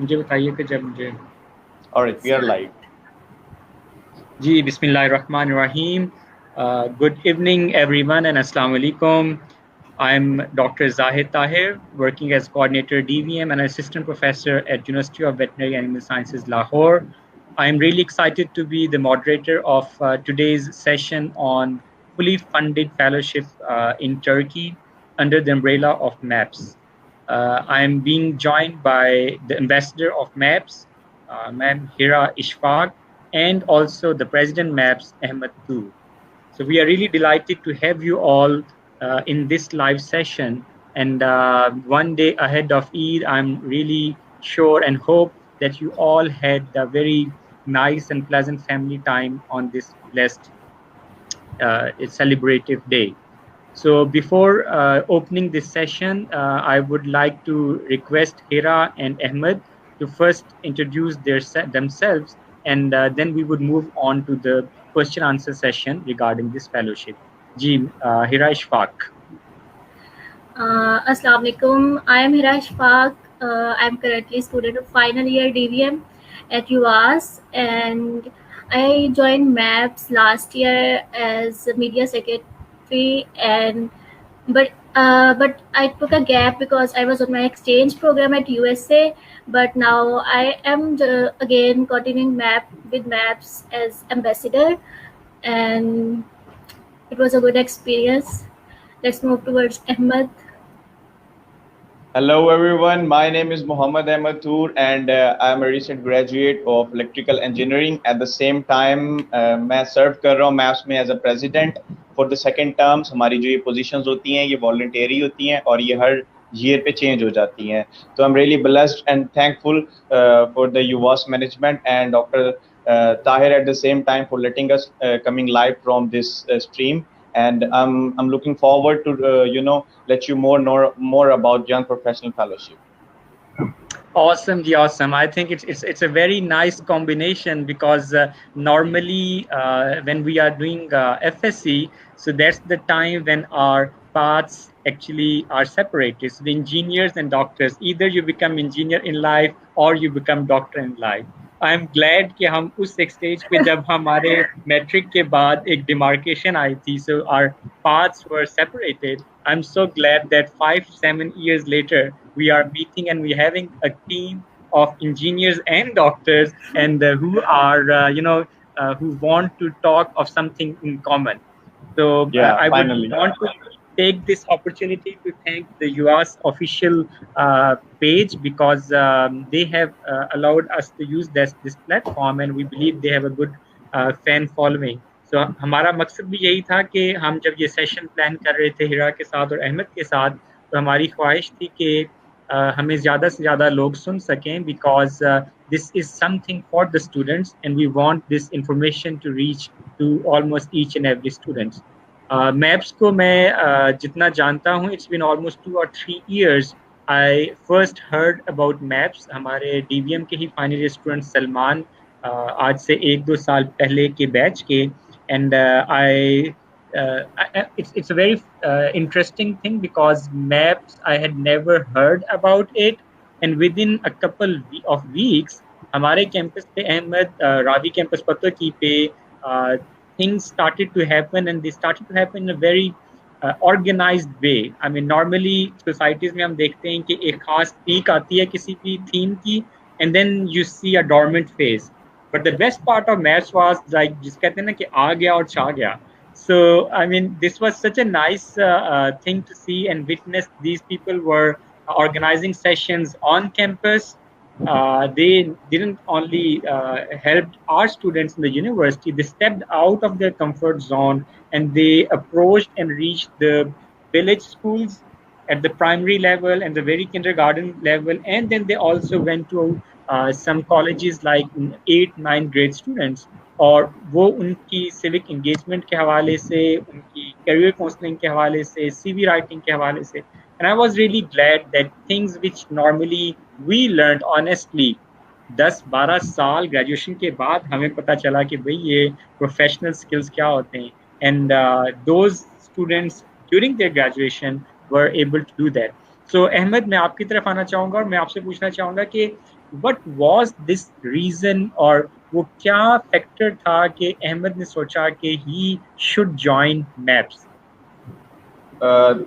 मुझे बताइए कि जब मुझे Alright, we are Start. live. Ji Bismillahirrahmanirrahim. Good evening everyone and Assalamu alaikum. I'm Dr. Zahid Tahir, working as coordinator DVM and assistant professor at University of Veterinary Animal Sciences, Lahore. I'm really excited to be the moderator of today's session on fully funded fellowship in Turkey under the umbrella of MAPS. I'm being joined by the ambassador of MAPS, Ma'am Hira Ishfaq, and also the president MAPS, Ahmed Tur. So we are really delighted to have you all in this live session. And one day ahead of Eid, I'm really sure and hope that you all had a very nice and pleasant family time on this blessed celebrative day. So before opening this session, I would like to request Hira and Ahmed to first introduce themselves, and then we would move on to the question answer session regarding this fellowship. Ji, Hira Ishfaq. Assalamu alaikum. I am Hira Ishfaq. I am currently a student of final year DVM at UAS, and I joined MAPS last year as a media secretary. But I took a gap because I was on my exchange program at USA. But now I am again continuing with MAPS as ambassador, and it was a good experience. Let's move towards Ahmed. Hello everyone, my name is Mohammad Ahmed Toor and I am a recent graduate of electrical engineering. At the same time, मैं सर्व कर रहा हूँ MAPS में as a president for the second terms. हमारी जो ये positions होती हैं ये वॉलंटरी होती हैं और ये हर ईयर पे चेंज हो जाती हैं. तो आई am really blessed and thankful for the UVAS management and Dr. Tahir at the same time for letting us coming live from this stream. And I'm looking forward to let you more about Young Professional Fellowship. Awesome, ji, awesome. I think it's a very nice combination because normally when we are doing FSC, so that's the time when our paths actually are separated. So the engineers and doctors, either you become engineer in life or you become doctor in life. I am glad कि हम उस एक stage पे जब हमारे matric के बाद एक डिमार्केशन आई थी, so our paths were separated. I'm so glad that 5-7 years later we are meeting and we're having a team of engineers and doctors and who are who want to talk of something in common. So I would Finally. want to take this opportunity to thank the UAS official page because they have allowed us to use this platform and we believe they have a good fan following. So हमारा मकसद भी यही था कि हम जब ये session plan कर रहे थे हिरा के साथ और अहमद के साथ, तो हमारी ख्वाहिश थी कि हमें ज़्यादा से ज़्यादा लोग सुन सकें because this is something for the students and we want this information to reach to almost each and every students. MAPS को मैं जितना जानता हूँ, it's been almost 2 or 3 years. I first heard about MAPS हमारे DVM के ही final year student Salman आज से 1-2 साल पहले के बैच के, and it's a very interesting thing because maps I had never heard about it, and within a couple of weeks हमारे कैंपस पे अहमद रावी कैंपस पतोकी पे things started to happen, and they started to happen in a very organized way. I mean, normally societies में हम देखते हैं कि एक खास peak आती है किसी भी theme की, and then you see a dormant phase. But the best part of maths was like जिस कहते हैं ना कि आ गया और छा गया. So I mean, this was such a nice thing to see and witness. These people were organizing sessions on campus. They didn't only help our students in the university, they stepped out of their comfort zone and they approached and reached the village schools at the primary level and the very kindergarten level, and then they also went to some colleges like 8-9 grade students. और वो उनकी civic engagement के हवाले से, उनकी career counselling के हवाले से, सीवी राइटिंग के हवाले से, and I was really glad that things which normally we learned honestly 10-12 साल ग्रेजुएशन के बाद हमें पता चला कि भाई ये प्रोफेशनल स्किल्स क्या होते हैं, and those students during their graduation were able to do that. सो अहमद, मैं आपकी तरफ आना चाहूँगा और मैं आपसे पूछना चाहूँगा कि व्हाट वाज दिस रीज़न, और वो क्या फैक्टर था कि अहमद ने सोचा कि he should join MAPS?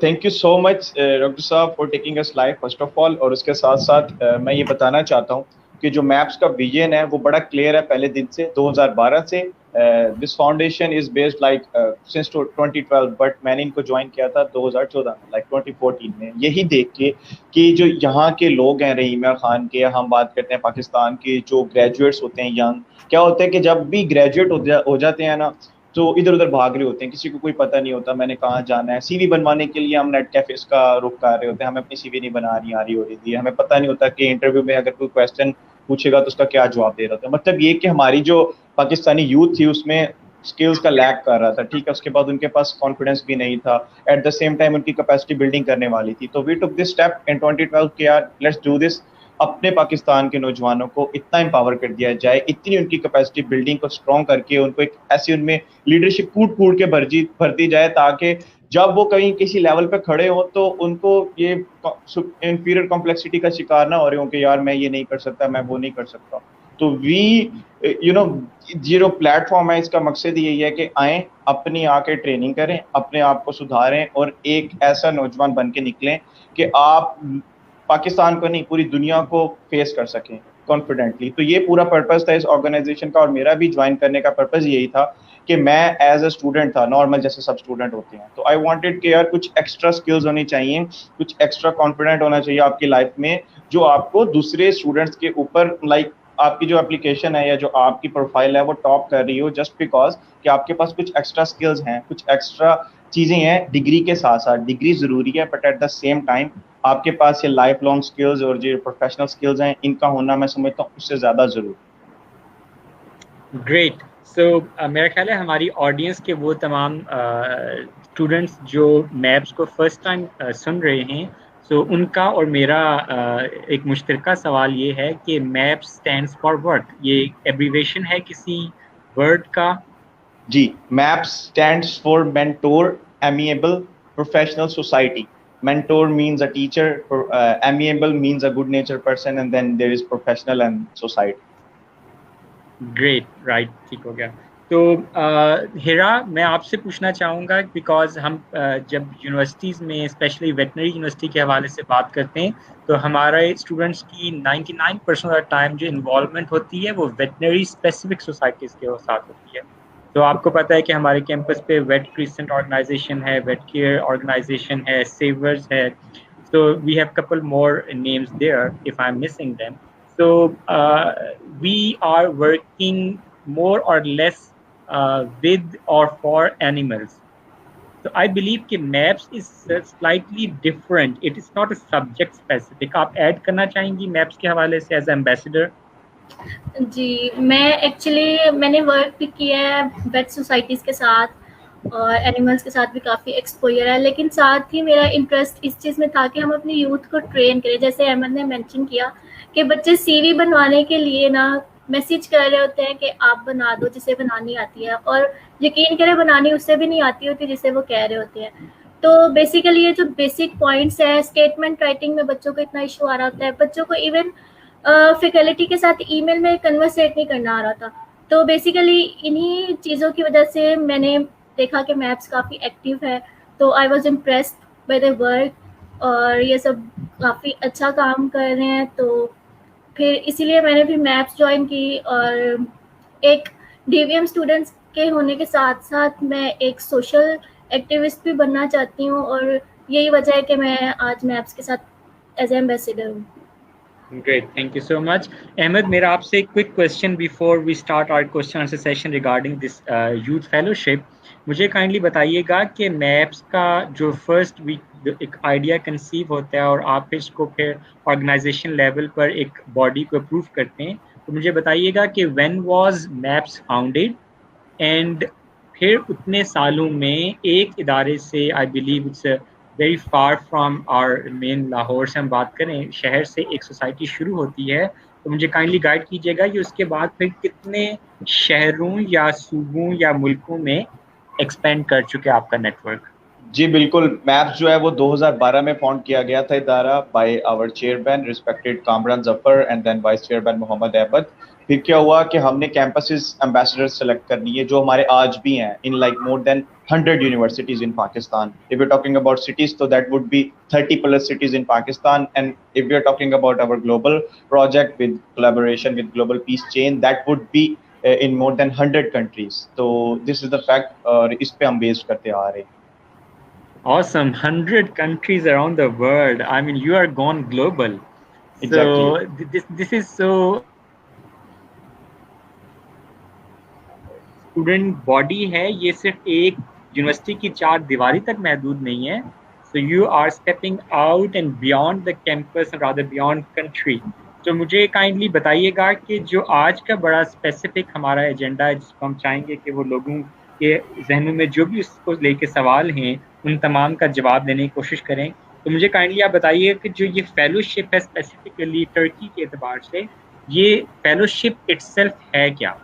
Thank you so much doctor साहब for taking us live first of all, और उसके साथ साथ मैं ये बताना चाहता हूँ कि जो मैप्स का विजन है वो बड़ा क्लियर है पहले दिन से, 2012 से। This foundation is based like since 2012, but मैंने इनको ज्वाइन किया था 2014 में, लाइक 2014 में, यही देख के कि जो यहाँ के लोग हैं, रहीमा खान के, हम बात करते हैं पाकिस्तान के जो ग्रेजुएट्स होते हैं यंग, क्या होता है कि जब भी ग्रेजुएट हो जाते हैं ना, तो इधर उधर भाग रहे होते हैं, किसी को कोई पता नहीं होता मैंने कहाँ जाना है। सीवी बनवाने के लिए हम नेट कैफेस का रुख कर रहे होते हैं, हमें अपनी सीवी नहीं बना रही आ रही हो रही थी, हमें पता नहीं होता कि इंटरव्यू में अगर कोई क्वेश्चन पूछेगा तो उसका क्या जवाब दे रहा था। मतलब ये कि हमारी जो पाकिस्तानी यूथ थी उसमें स्किल्स का लैक कर रहा था, ठीक है। उसके बाद उनके पास कॉन्फिडेंस भी नहीं था, एट द सेम टाइम उनकी कैपेसिटी बिल्डिंग करने वाली थी। तो we took this step in 2012 कि यार लेट्स डू दिस, अपने पाकिस्तान के नौजवानों को इतना एम्पावर कर दिया जाए, इतनी उनकी कैपेसिटी बिल्डिंग को स्ट्रॉन्ग करके उनको एक ऐसी उनमें लीडरशिप कूट के भर दी जाए, ताकि जब वो कहीं किसी लेवल पे खड़े हो तो उनको ये इंफीरियर कॉम्प्लेक्सिटी का शिकार ना हो रहे हो कि यार मैं ये नहीं कर सकता, मैं वो नहीं कर सकता। तो वी जो प्लेटफॉर्म है इसका मकसद यही है कि आए, अपनी आके ट्रेनिंग करें, अपने आप को सुधारें और एक ऐसा नौजवान बन के निकलें कि आप पाकिस्तान को नहीं पूरी दुनिया को फेस कर सकें कॉन्फिडेंटली। तो ये पूरा पर्पस था इस ऑर्गेनाइजेशन का, और मेरा भी ज्वाइन करने का पर्पस यही था कि मैं एज अ स्टूडेंट था नॉर्मल जैसे सब स्टूडेंट होते हैं, तो आई वांटेड कि यार कुछ एक्स्ट्रा स्किल्स होनी चाहिए, कुछ एक्स्ट्रा कॉन्फिडेंट होना चाहिए आपकी लाइफ में, जो आपको दूसरे स्टूडेंट्स के ऊपर लाइक आपकी जो एप्लीकेशन है या जो आपकी प्रोफाइल है वो टॉप कर रही हो जस्ट बिकॉज कि आपके पास कुछ एक्स्ट्रा स्किल्स हैं, कुछ एक्स्ट्रा चीजें हैं। डिग्री के साथ साथ डिग्री जरूरी है, but at the same time आपके पास ये लाइफ लॉन्ग स्किल्स और जो प्रोफेशनल स्किल्स हैं इनका होना मैं समझता हूँ उससे ज्यादा जरूरी। ग्रेट। सो मेरा ख्याल है हमारी ऑडियंस के वो तमाम स्टूडेंट्स जो मैप्स को फर्स्ट टाइम सुन रहे हैं, सो उनका और मेरा एक मुश्तरका सवाल ये है कि मैप्स स्टैंड्स फॉर व्हाट? ये एब्रीवेशन है किसी वर्ड का? जी, MAPS stands for mentor amiable professional society. Mentor means a teacher, amiable means a good natured person, and then there is professional and society. Great, right, ठीक हो गया। तो हिरा, मैं आपसे पूछना चाहूँगा बिकॉज हम जब यूनिवर्सिटीज़ में स्पेशली वेटनरी यूनिवर्सिटी के हवाले से बात करते हैं तो हमारे स्टूडेंट्स की 99% ऑफ टाइम जो इन्वॉल्वमेंट होती है वो वेटनरी स्पेसिफिक सोसाइटीज़ के साथ होती है। तो आपको पता है कि हमारे कैंपस पे वेट क्रिसेंट ऑर्गेनाइजेशन है, वेट केयर ऑर्गेनाइजेशन है, सेवर्स है, so we have couple more names there if I'm missing them. So we are working more or less with or for animals. So I believe कि maps is slightly different. It is not a subject specific. आप add करना चाहेंगी maps के हवाले से as ambassador? जी, मैंने work भी किया है वेट सोसाइटीज़ के साथ और एनिमल्स के साथ भी काफ़ी एक्सपोजर है, लेकिन साथ ही मेरा इंटरेस्ट इस चीज़ में था कि हम अपने यूथ को ट्रेन करें। जैसे अहमद ने मेंशन किया कि बच्चे सीवी बनवाने के लिए ना मैसेज कर रहे होते हैं कि आप बना दो जिसे बनानी आती है, और यकीन करें बनानी उससे भी नहीं आती होती जिसे वो कह रहे होते हैं। तो बेसिकली ये जो बेसिक पॉइंट्स है, स्टेटमेंट राइटिंग में बच्चों को इतना इशू आ रहा होता है, बच्चों को इवन फैकल्टी के साथ ईमेल में कन्वर्सेट नहीं करना आ रहा था। तो बेसिकली इन्हीं चीज़ों की वजह से मैंने देखा कि मैप्स काफ़ी एक्टिव है, तो I was impressed by the work और ये सब काफ़ी अच्छा काम कर रहे हैं। तो फिर इसीलिए मैंने भी मैप्स ज्वाइन की, और एक डीवीएम स्टूडेंट्स के होने के साथ साथ मैं एक सोशल एक्टिविस्ट भी बनना चाहती हूँ, और यही वजह है कि मैं आज मैप्स के साथ एज एम्बेसडर हूँ। Great, thank you so much. Ahmed, मेरा आपसे एक quick question before we start our question answer session regarding this youth fellowship. मुझे काइंडली बताइएगा कि मैप्स का जो फर्स्ट वीक एक आइडिया कंसीव होता है और आप इसको फिर ऑर्गेनाइजेशन लेवल पर एक बॉडी को अप्रूव करते हैं, तो मुझे बताइएगा कि when was MAPS founded, and फिर उतने सालों में एक इदारे से, I believe it's very far from our main Lahore से हम बात करें, शहर से एक सोसाइटी शुरू होती है, तो मुझे काइंडली गाइड कीजिएगा कि उसके बाद फिर कितने शहरों या सूबों या मुल्कों में एक्सपेंड कर चुके आपका नेटवर्क। जी बिल्कुल, मैप्स जो है वो 2012 में फाउंड किया गया था इदारा by our chairman respected Kamran Zafar and then vice chairman Mohammad Ahmed. फिर क्या हुआ कि हमने कैंपसेस एम्बेसडर सेलेक्ट करनी है जो हमारे आज भी हैं in like more than 100 universities in Pakistan. If you talking about cities तो that would be 30 plus cities in Pakistan, and if we are talking about our global project with collaboration with Global Peace Chain, that would be in more than 100 countries. So this is the fact, और इस पे हम based करते आ रहे हैं। Awesome. 100 countries around the world. I mean, you are gone global. Exactly So this is so student body है, ये सिर्फ एक यूनिवर्सिटी की चार दीवारी तक महदूद नहीं है. So you are stepping out and beyond the campus and rather beyond country. तो मुझे काइंडली बताइएगा कि जो आज का बड़ा स्पेसिफिक हमारा एजेंडा है, जिसको हम चाहेंगे कि वो लोगों के जहनों में जो भी उसको लेके सवाल हैं उन तमाम का जवाब देने की कोशिश करें. तो मुझे काइंडली आप बताइए कि जो ये फेलोशिप है स्पेसिफिकली टर्की के एतबार से, ये फेलोशिप इटसेल्फ है क्या?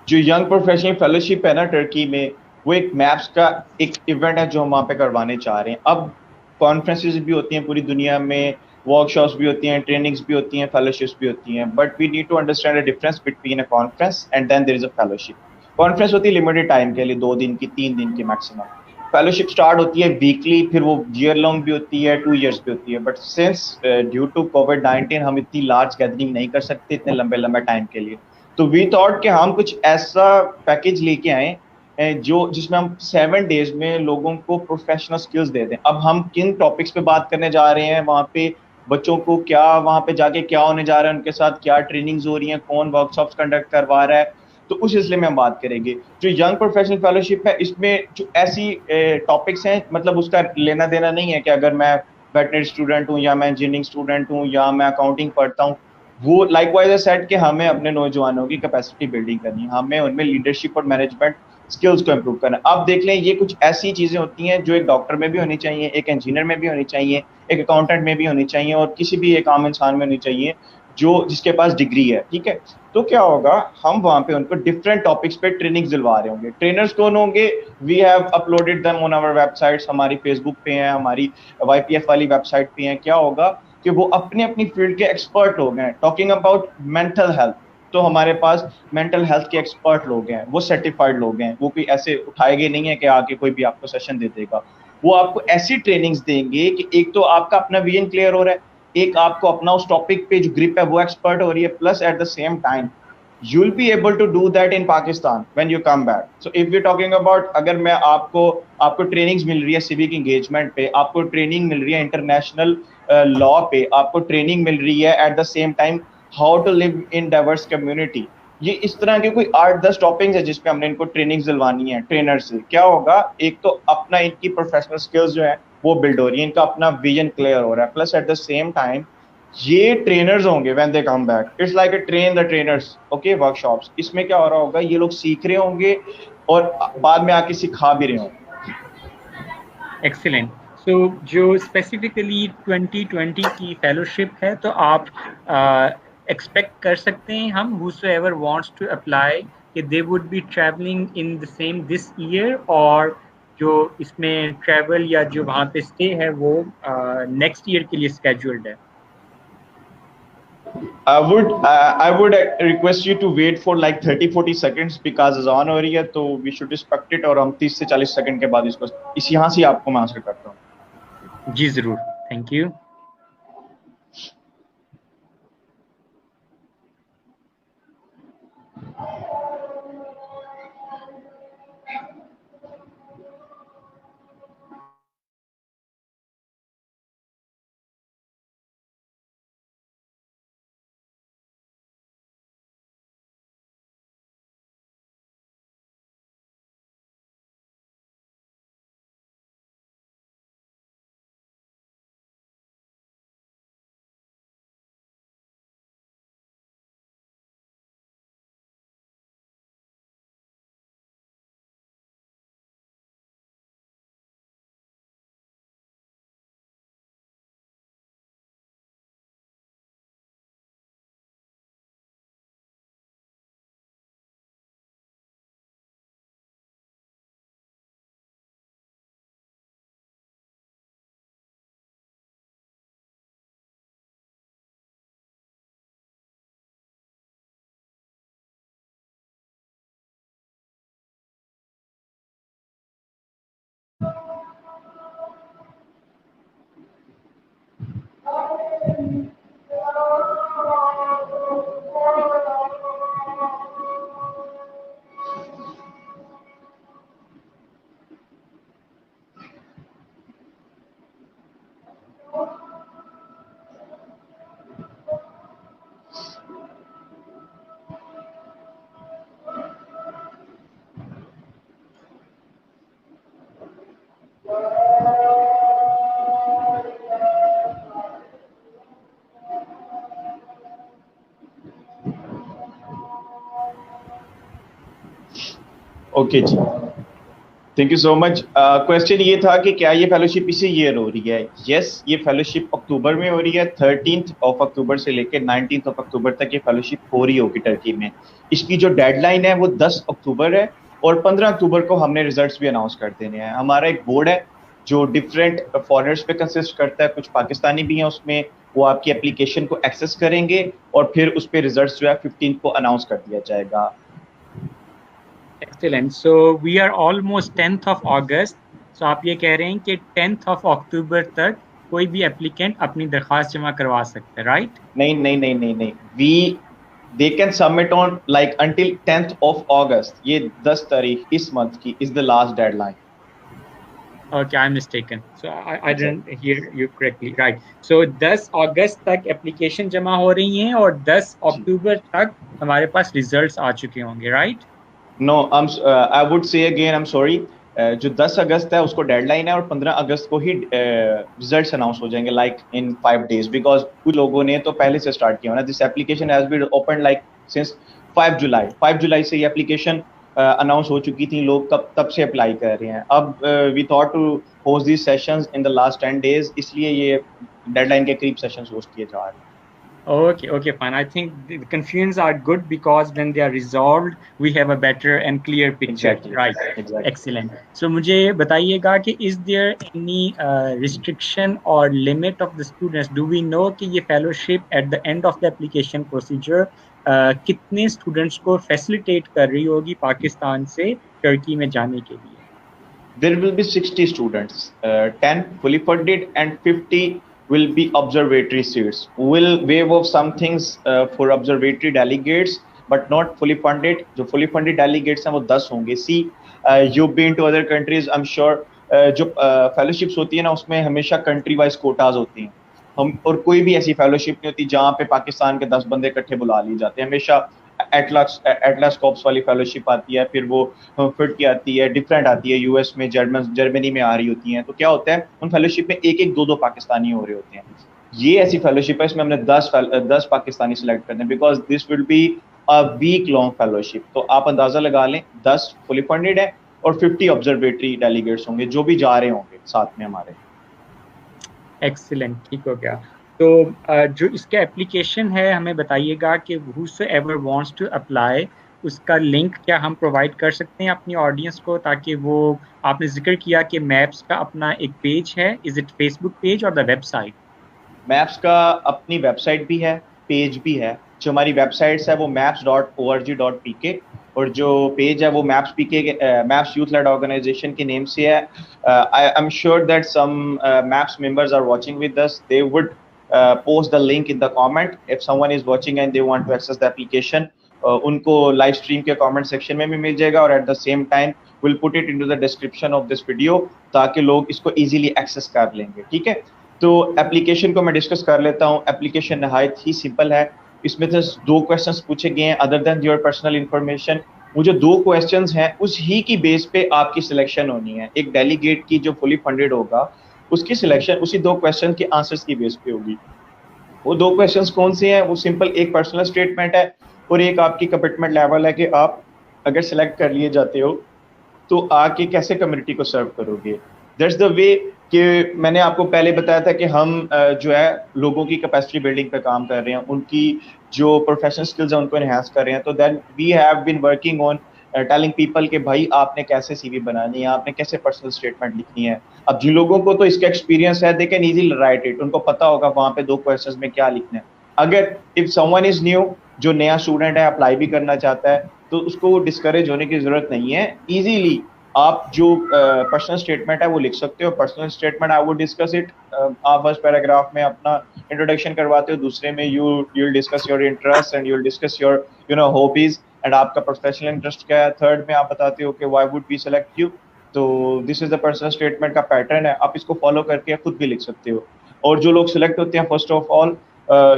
जो यंग प्रोफेशनल फेलोशिप है ना टर्की में, वो एक मैप्स का एक इवेंट है जो हम वहाँ पे करवाने चाह रहे हैं। अब कॉन्फ्रेंसेस भी होती हैं पूरी दुनिया में, वर्कशॉप्स भी होती हैं, ट्रेनिंग्स भी होती हैं, फेलोशिप्स भी होती हैं, but we need to understand the difference between a conference and then there is a fellowship. Conference होती है लिमिटेड टाइम के लिए, 2 दिन की, 3 दिन की मैक्सिमम। फेलोशिप स्टार्ट होती है वीकली, फिर वो ईयर लॉन्ग भी होती है, 2 years भी होती है। बट सिंस ड्यू टू कोविड-19 हम इतनी लार्ज गैदरिंग नहीं कर सकते इतने लंबे लंबे टाइम के लिए। तो वी थॉट कि हम कुछ ऐसा पैकेज लेके आए जो जिसमें हम 7 days में लोगों को प्रोफेशनल स्किल्स दे दें। अब हम किन टॉपिक्स पे बात करने जा रहे हैं, वहाँ पे बच्चों को क्या, वहाँ पे जाके क्या होने जा रहा है, उनके साथ क्या ट्रेनिंग्स हो रही हैं, कौन वर्कशॉप्स कंडक्ट करवा रहा है, तो उस सिलसिले में हम बात करेंगे। जो यंग प्रोफेशनल फेलोशिप है, इसमें जो ऐसी टॉपिक्स हैं, मतलब उसका लेना देना नहीं है कि अगर मैं वेटनरी स्टूडेंट हूँ या मैं इंजीनियरिंग स्टूडेंट हूँ या मैं अकाउंटिंग पढ़ता हूँ। वो लाइकवाइज सेट कि हमें अपने नौजवानों की कैपेसिटी बिल्डिंग करनी है, हमें उनमें लीडरशिप और मैनेजमेंट स्किल्स को इम्प्रूव करना है। अब देख लें, ये कुछ ऐसी चीजें होती हैं जो एक डॉक्टर में भी होनी चाहिए, एक इंजीनियर में भी होनी चाहिए, एक अकाउंटेंट में भी होनी चाहिए, और किसी भी एक आम इंसान में होनी चाहिए जो जिसके पास डिग्री है। ठीक है, तो क्या होगा, हम वहां पे उनको डिफरेंट टॉपिक्स पे ट्रेनिंग दिलवा रहे होंगे। ट्रेनर्स कौन होंगे? We have uploaded them on our websites, हमारी फेसबुक पे हैं, हमारी वाईपीएफ वाली वेबसाइट पे हैं। क्या होगा कि वो अपनी अपनी फील्ड के एक्सपर्ट लोग हैं। टॉकिंग अबाउट मेंटल हेल्थ, तो हमारे पास मेंटल हेल्थ के एक्सपर्ट लोग हैं, वो सर्टिफाइड लोग हैं, वो कोई ऐसे उठाएंगे नहीं है कि आके कोई भी आपको सेशन दे देगा। वो आपको ऐसी ट्रेनिंग्स देंगे कि एक तो आपका अपना विजन क्लियर हो रहा है, एक आपको अपना उस टॉपिक पे जो ग्रिप है वो एक्सपर्ट हो रही है, plus eight the same time you'll be able to do that in Pakistan when you come back. So if we're talking about, अगर मैं आपको आपको ट्रेनिंग्स मिल रही है सिविक एंगेजमेंट पे, आपको ट्रेनिंग मिल रही है इंटरनेशनल लॉ पे, आपको ट्रेनिंग मिल रही है at the same time how to live in diverse community, ये इस तरह के कोई 8-10 टॉपिक्स है जिसपे हमने इनको ट्रेनिंग्स दिलवानी है ट्रेनर से। क्या होगा, एक तो अपना इनकी प्रोफेशनल स्किल्स जो है वो बिल्ड हो रही है, इनका अपना विजन क्लियर हो रहा है, plus eight the same time ये ट्रेनर्स होंगे when they come back, it's like a train the trainers. Okay, workshops, इसमें क्या हो रहा होगा, ये लोग सीख रहे होंगे और बाद में आके सिखा भी रहे होंगे। एक्सीलेंट. सो जो स्पेसिफिकली 2020 की फेलोशिप है, तो आप एक्सपेक्ट कर सकते हैं हम whosoever wants to apply कि they would be traveling in the same this year, और जो इसमें ट्रैवल या जो वहाँ पे स्टे है वो नेक्स्ट ईयर के लिए स्केड्यूल्ड है? I would request you to wait for like 30-40 seconds because अजान हो रही है, तो we should respect it, और हम 30 से 40 सेकंड के बाद इसको इस यहाँ से आपको मैं आंसर करता हूँ। जी ज़रूर. Thank you. ओके जी, thank you so much. Question ये था कि क्या ये फेलोशिप इसी ईयर हो रही है? यस, ये फेलोशिप अक्टूबर में हो रही है। 13 अक्टूबर से लेकर 19 अक्टूबर तक ये फेलोशिप हो रही होगी टर्की में। इसकी जो डेडलाइन है वो 10 अक्टूबर है और 15 अक्टूबर को हमने रिजल्ट्स भी अनाउंस कर देने हैं। हमारा एक बोर्ड है जो डिफरेंट फॉरेनर्स पे कंसिस्ट करता है, कुछ पाकिस्तानी भी हैं उसमें। वो आपकी एप्लीकेशन को एक्सेस करेंगे और फिर उस पे रिजल्ट्स जो है 15 को अनाउंस कर दिया जाएगा। Excellent. So we are almost 10th of August। सो आप ये कह रहे हैं कि 10th of October तक कोई भी एप्लीकेंट अपनी दरख्वास्त जमा करवा सकता है, राइट? नहीं नहीं नहीं नहीं नहीं, they can submit on like until 10th of August। ये 10 तारीख इस मंथ की is the last deadline। Okay, I'm mistaken. So I didn't hear you correctly. Right. So 10 अगस्त तक एप्लीकेशन जमा हो रही हैं और 10 अक्टूबर तक हमारे पास रिजल्ट्स आ चुके होंगे, right? No, I would say again, I am sorry. जो 10 अगस्त है उसको डेडलाइन है और 15 अगस्त को ही रिजल्ट्स अनाउंस हो जाएंगे लाइक इन 5 days, बिकॉज कुछ लोगों ने तो पहले से स्टार्ट किया ना। This application has been open like since 5 जुलाई से ये एप्लीकेशन अनाउंस हो चुकी थी। लोग तब से अप्लाई कर रहे हैं। अब we thought to host these sessions in the last 10 days, इसलिए ये डेडलाइन के करीब सेशंस होस्ट किए जा रहे हैं। Okay, fine. I think the confusions are good because when they are resolved, we have a better and clear picture. Exactly. Right. Exactly. Excellent. So मुझे बताइएगा कि is there any restriction or limit of the students? Do we know कि ये fellowship at the end of the application procedure कितने students को facilitate कर रही होगी पाकिस्तान से टर्की में जाने के लिए? There will be 60 students, 10 fully funded and 50 will be observatory seats. We'll waive off some things for observatory delegates, but not fully funded. जो fully funded delegates हैं वो 10 होंगे। See, you've been to other countries, I'm sure। जो fellowships होती है ना उसमें हमेशा country wise quotas होती हैं। हम और कोई भी ऐसी fellowship नहीं होती जहाँ पे पाकिस्तान के 10 बंदे इकट्ठे बुला लिए जाते हैं। हमेशा एटलास कॉप्स वाली फेलोशिप आती है, फिर वो फिट की आती है, डिफरेंट आती है। यूएस में, जर्मनी में आ रही होती हैं। तो क्या होता है उन फेलोशिप में एक एक दो पाकिस्तानी हो रहे होते हैं। ये ऐसी फेलोशिप है, इसमें हमने 10 पाकिस्तानी सिलेक्ट करते हैं because this will be a week long fellowship. तो आप अंदाजा लगा लें 10 फुली फंडेड है और 50 ऑब्जर्वेटरी डेलीगेट्स होंगे जो भी जा रहे होंगे साथ में हमारे। एक्सीलेंट, ठीक हो गया। तो जो इसका एप्लीकेशन है हमें बताइएगा कि whosoever wants to apply उसका लिंक क्या हम प्रोवाइड कर सकते हैं अपनी ऑडियंस को, ताकि वो, आपने जिक्र किया कि मैप्स का अपना एक पेज है, इज इट फेसबुक पेज और द वेबसाइट? मैप्स का अपनी वेबसाइट भी है, पेज भी है। जो हमारी वेबसाइट्स है वो maps.org.pk और जो पेज है वो मैप्स यूथ लेड ऑर्गेनाइजेशन के नेम से है। I am sure that some MAPS members are watching with us, they would post the link in the comment if someone is watching and they want to access the application। उनको live stream के comment section में भी मिल जाएगा और eight the same time will put it into the description of this video ताकि लोग इसको easily access कर लेंगे। ठीक है, तो एप्लीकेशन को मैं डिस्कस कर लेता हूँ। एप्लीकेशन नहायत ही सिंपल है। इसमें तो 2 क्वेश्चंस पूछे गए हैं other than your personal information. वो जो 2 क्वेश्चंस हैं उस ही की बेस पे आपकी सिलेक्शन होनी है। एक डेलीगेट की जो फुली फंडेड होगा उसकी सिलेक्शन उसी 2 क्वेश्चन के आंसर्स की बेस पे होगी। वो 2 क्वेश्चंस कौन से हैं? वो सिंपल एक पर्सनल स्टेटमेंट है और एक आपकी कमिटमेंट लेवल है कि आप अगर सिलेक्ट कर लिए जाते हो तो आके कैसे कम्युनिटी को सर्व करोगे। दैट्स द वे कि मैंने आपको पहले बताया था कि हम जो है लोगों की कैपेसिटी बिल्डिंग पे काम कर रहे हैं, उनकी जो प्रोफेशनल स्किल्स हैं उनको एनहांस कर रहे हैं। तो then we have been working on telling people कि भाई आपने कैसे सीवी बनानी है, आपने कैसे पर्सनल स्टेटमेंट लिखनी है। अब जिन लोगों को तो इसका एक्सपीरियंस है they can easily right it, उनको पता होगा वहाँ पे 2 क्वेश्चंस में क्या लिखना है। अगर इफ समवन इज न्यू, जो नया स्टूडेंट है अप्लाई भी करना चाहता है, तो उसको डिस्करेज होने की जरूरत नहीं है। इजीली आप जो पर्सनल स्टेटमेंट है वो लिख सकते हो। Personal statement I would discuss it, आप फर्स्ट पैराग्राफ में अपना इंट्रोडक्शन करवाते हो, दूसरे में you will discuss your interest and you will discuss your hobbies and आपका प्रोफेशनल इंटरेस्ट क्या है। थर्ड में आप बताते हो कि why would we select you. तो this is the personal statement का पैटर्न है, आप इसको फॉलो करके खुद भी लिख सकते हो। और जो लोग सिलेक्ट होते हैं फर्स्ट ऑफ ऑल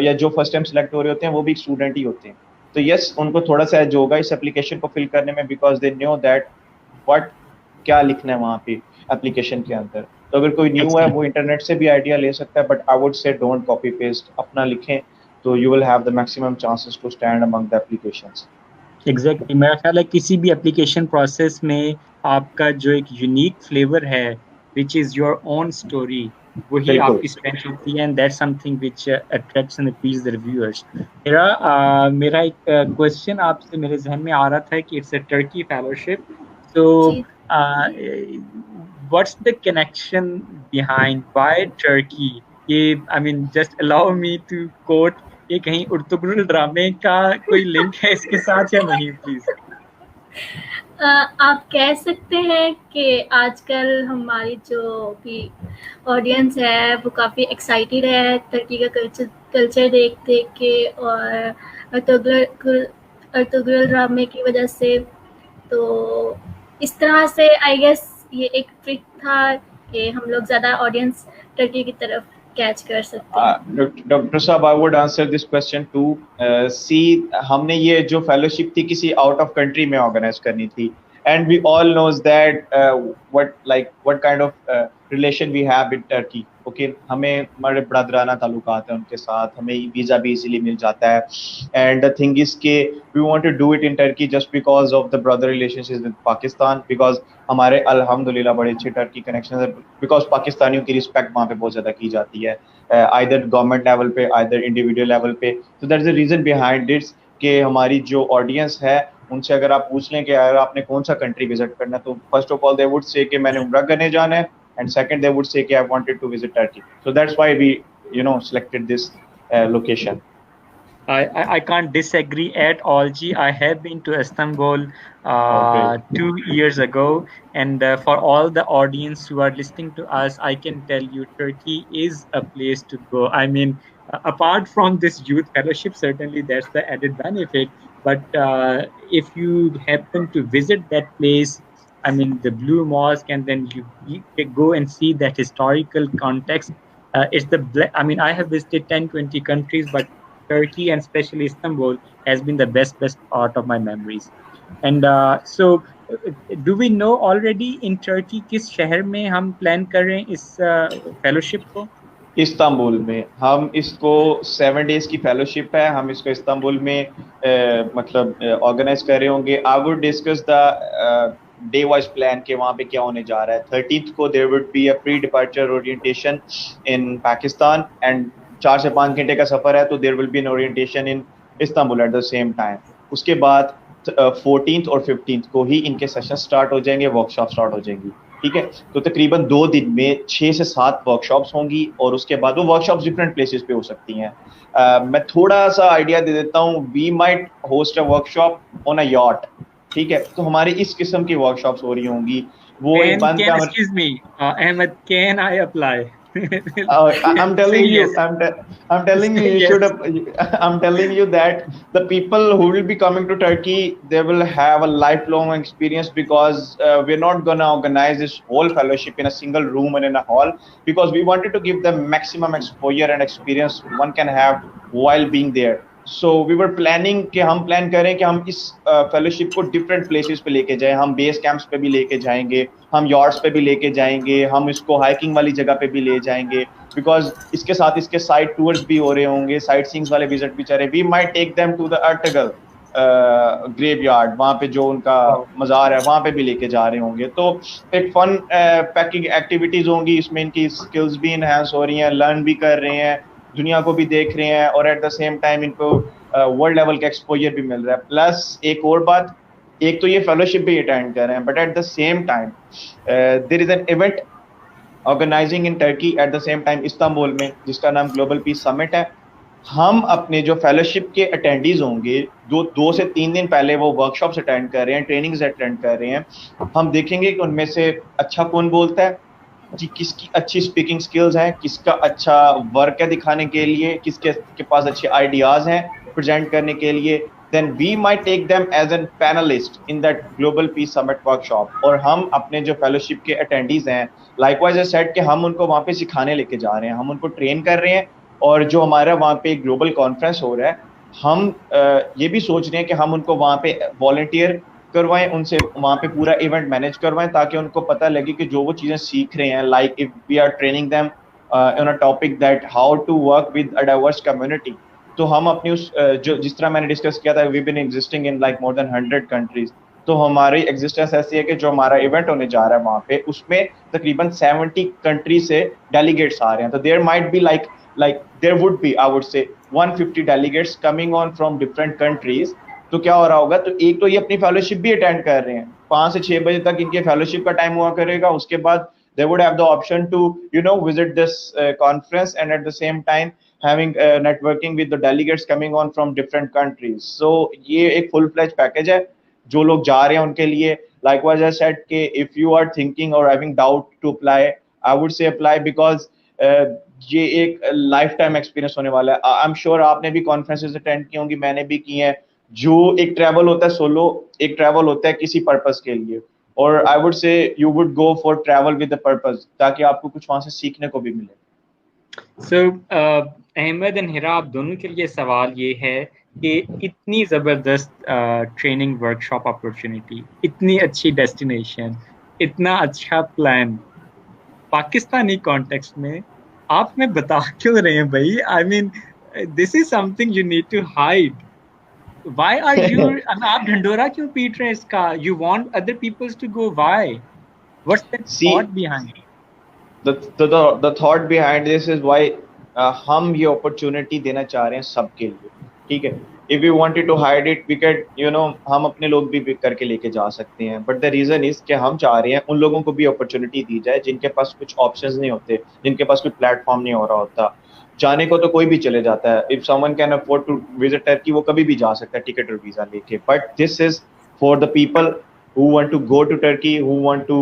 या जो फर्स्ट टाइम सिलेक्ट हो रहे होते हैं वो भी स्टूडेंट ही होते हैं। तो यस, उनको थोड़ा सा एज होगा इस एप्लीकेशन को फिल करने में because they know that what क्या लिखना है वहाँ पे एप्लीकेशन के अंदर। तो अगर कोई न्यू है वो इंटरनेट से भी आइडिया ले सकता है, but I would say don't copy paste, अपना लिखें तो you will have the maximum chances to stand among the applications. Exactly मेरा ख्याल है किसी भी एप्लीकेशन प्रोसेस में आपका जो एक यूनिक फ्लेवर है which is your own story वही बिल्कुल। आपकी स्ट्रेंथ होती है and that's something which attracts and appeals the reviewers. मेरा एक क्वेश्चन आपसे मेरे जहन में आ रहा था कि it's a Turkey fellowship, so जी। What's the connection behind why Turkey? ये I mean just allow me to quote, ये कहीं उर्तुगरुल ड्रामे का कोई लिंक है इसके साथ या नहीं प्लीज? आप कह सकते हैं कि आजकल हमारी जो भी ऑडियंस है वो काफ़ी एक्साइटेड है टर्की का कल्चर देख देख के, और अर्तुगरुल ड्रामे की वजह से। तो इस तरह से आई गेस ये एक ट्रिक था कि हम लोग ज़्यादा ऑडियंस टर्की की तरफ कैच कर सकते हैं। डॉक्टर साहब, I would answer this question too. See, हमने ये जो फेलोशिप थी किसी आउट ऑफ कंट्री में ऑर्गेनाइज करनी थी, and we all knows that what kind of relation we have with Turkey. Okay, हमें हमारे ब्रदराना ताल्लुकात हैं उनके साथ, हमें वीज़ा भी इजीली मिल जाता है, एंड द थिंग इज के we want to do it in Turkey just because of the brother relationship with Pakistan, because हमारे अल्हम्दुलिल्लाह बड़े अच्छे टर्की कनेक्शन है, बिकॉज पाकिस्तानियों की रिस्पेक्ट वहाँ पे बहुत ज़्यादा की जाती है, आइदर गवर्नमेंट लेवल पे आइदर इंडिविजुअल लेवल पे। तो that is the reason behind it's कि हमारी जो ऑडियंस है उनसे अगर आप पूछ लें कि यार आपने कौन सा कंट्री विजिट करना है, तो first of all they would say कि मैंने उम्रा करने जाना है, and second they would say कि I wanted to visit Turkey. So that's why we selected this location. I can't disagree at all. Ji, I have been to Istanbul Okay. 2 years ago, and for all the audience who are listening to us, I can tell you Turkey is a place to go. I mean, apart from this youth fellowship, certainly that's the added benefit. But if you happen to visit that place, I mean, the Blue Mosque, and then you go and see that historical context. I mean, I have visited 10, 20 countries, but Turkey and especially Istanbul has been the best part of my memories. And so, do we know already in Turkey किस शहर में हम plan कर रहे हैं इस fellowship को? Istanbul में। हम इसको 7 days की फेलोशिप है, हम इसको इस्तांबुल में मतलब ऑर्गेनाइज कर रहे होंगे। आई would discuss the day wise plan के वहाँ पे क्या होने जा रहा है। 13th को there would be a pre departure orientation in Pakistan, and 4 से 5 घंटे का सफ़र है, तो there will be an orientation in Istanbul at the same time. उसके बाद 14th और 15th को ही इनके सेशन स्टार्ट हो जाएंगे, वर्कशॉप स्टार्ट हो जाएंगी। ठीक है, तो तकरीबन 2 दिन में 6 से 7 वर्कशॉप्स होंगी, और उसके बाद वो वर्कशॉप्स डिफरेंट प्लेसेस पे हो सकती हैं। मैं थोड़ा सा आइडिया दे देता हूँ। We might host a workshop on a yacht. ठीक है, तो हमारी इस किस्म की वर्कशॉप्स हो रही होंगी। वो एक बंद Can excuse me, Ahmed, can I apply? I'm telling Say you, yes. I'm telling you, Say you yes. should. I'm telling you that the people who will be coming to Turkey, they will have a lifelong experience, because we're not gonna organize this whole fellowship in a single room and in a hall, because we wanted to give them maximum exposure and experience one can have while being there. So we were planning कि हम plan करें कि हम इस fellowship को different places पे लेके जाएं। हम बेस कैंप्स पे भी लेके जाएंगे, हम यॉर्ड्स पे भी लेके जाएंगे, हम इसको हाइकिंग वाली जगह पे भी ले जाएंगे, बिकॉज इसके साथ इसके साइड टूर्स भी हो रहे होंगे, साइट सीइंग्स वाले विजिट भी चल रहे। We might take them to the Ertugrul graveyard, वहाँ पे जो उनका मज़ार है वहाँ पे भी लेके जा रहे होंगे। तो एक फन पैकिंग एक्टिविटीज़ होंगी, इसमें इनकी स्किल्स भी इनहेंस हो रही हैं, लर्न भी कर रहे हैं, दुनिया को भी देख रहे हैं, और एट द सेम टाइम इनको वर्ल्ड लेवल का एक्सपोजर भी मिल रहा है। प्लस एक और बात, एक तो ये फेलोशिप भी अटेंड कर रहे हैं, but at the same time there is an event organizing in Turkey at the same time Istanbul में, जिसका नाम ग्लोबल पीस समिट है। हम अपने जो फेलोशिप के अटेंडीज होंगे, जो 2 से 3 दिन पहले वो वर्कशॉप्स अटेंड कर रहे हैं, ट्रेनिंग्स अटेंड कर रहे हैं, हम देखेंगे कि उनमें से अच्छा कौन बोलता है, कि किसकी अच्छी स्पीकिंग स्किल्स हैं, किसका अच्छा वर्क है दिखाने के लिए, किसके के पास अच्छे आइडियाज़ हैं प्रेजेंट करने के लिए। Then we might take them as an panelist in that global peace summit workshop. और हम अपने जो फेलोशिप के अटेंडीज हैं, लाइकवाइज सेट के हम उनको वहाँ पे सिखाने लेके जा रहे हैं, हम उनको ट्रेन कर रहे हैं। और जो हमारा वहाँ पे ग्लोबल कॉन्फ्रेंस हो रहा है, हम ये भी सोच रहे हैं कि हम उनको वहाँ पे वॉलंटियर करवाएं, उनसे वहाँ पे पूरा इवेंट मैनेज करवाएं, ताकि उनको पता लगे कि जो वो चीज़ें सीख रहे हैं, like if we are training them on a topic that how to work with a diverse community, तो हम अपनी उस जो जिस तरह मैंने डिस्कस किया था, we been existing in like more than 100 countries, तो हमारी एग्जिस्टेंस ऐसी है कि जो हमारा इवेंट होने जा रहा है वहाँ पे, उसमें तकरीबन 70 कंट्री से डेलीगेट्स आ रहे हैं। तो there might be like there would be, I would say 150 delegates coming on from different countries। तो क्या हो रहा होगा, तो एक तो ये अपनी फेलोशिप भी अटेंड कर रहे हैं, 5 से 6 बजे तक इनके फेलोशिप का टाइम हुआ करेगा, उसके बाद they would have the option to visit this conference, and at the same time having networking with the delegates coming on from different countries। so ये एक full fledged package है जो लोग जा रहे हैं उनके लिए। likewise I said कि if you are thinking or having doubt to apply, I would say apply, because ये एक लाइफ टाइम एक्सपीरियंस होने वाला है। आई एम श्योर आपने भी कॉन्फ्रेंसेस अटेंड की होंगी, मैंने भी की हैं। जो एक ट्रैवल होता है सोलो, एक ट्रैवल होता है किसी पर्पस के लिए, और आई वुड से you would go for travel with the purpose, ताकि आपको कुछ वहां से सीखने को भी मिले। सो अहमद एंड हिरा, आप दोनों के लिए सवाल ये है कि इतनी ज़बरदस्त ट्रेनिंग वर्कशॉप अपॉर्चुनिटी, इतनी अच्छी डेस्टिनेशन, इतना अच्छा प्लान पाकिस्तानी कॉन्टेक्स्ट में आप हमें बता क्यों रहे हैं भाई? I mean this is something you need to hide. Why are you आप ढंडोरा क्यों पीट रहे हैं इसका? You want other peoples to go, why? What's the thought behind? the thought behind this is why हम ये अपॉर्चुनिटी देना चाह रहे हैं सबके लिए, ठीक है। if we wanted to hide it, we could हम अपने लोग भी pick करके लेके जा सकते हैं, but the reason is कि हम चाह रहे हैं उन लोगों को भी अपॉर्चुनिटी दी जाए जिनके पास कुछ ऑप्शंस नहीं होते, जिनके पास कोई प्लेटफॉर्म नहीं हो रहा होता। जाने को तो कोई भी चले जाता है, if someone can afford to visit Turkey, वो कभी भी जा सकता है टिकट और वीजा लेके, but this is for the people who want to go to Turkey, who want to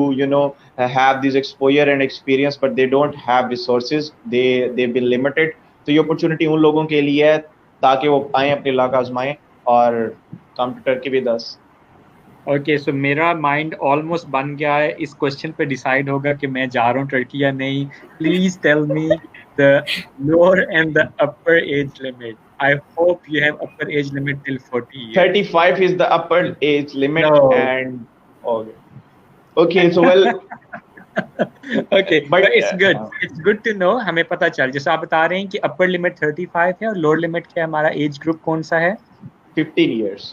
have this exposure and experience, but they don't have resources, they've been limited। तो ये अपॉर्चुनिटी उन लोगों के लिए है ताकि वो आए, अपने लक आजमाएं और come to Turkey with us. Okay, so मेरा माइंड ऑलमोस्ट बन गया है, इस क्वेश्चन पे डिसाइड होगा कि मैं जा रहा हूँ टर्की या नहीं। Please tell me the lower and the upper age limit. I hope you have upper age limit till 40 years. 35 is the upper age limit. No. And okay, so well okay, but it's good. It's good to know, हमें पता चल, जैसे आप बता रहे हैं कि upper limit 35 है और lower limit क्या है, हमारा age group कौन सा है? 15 years.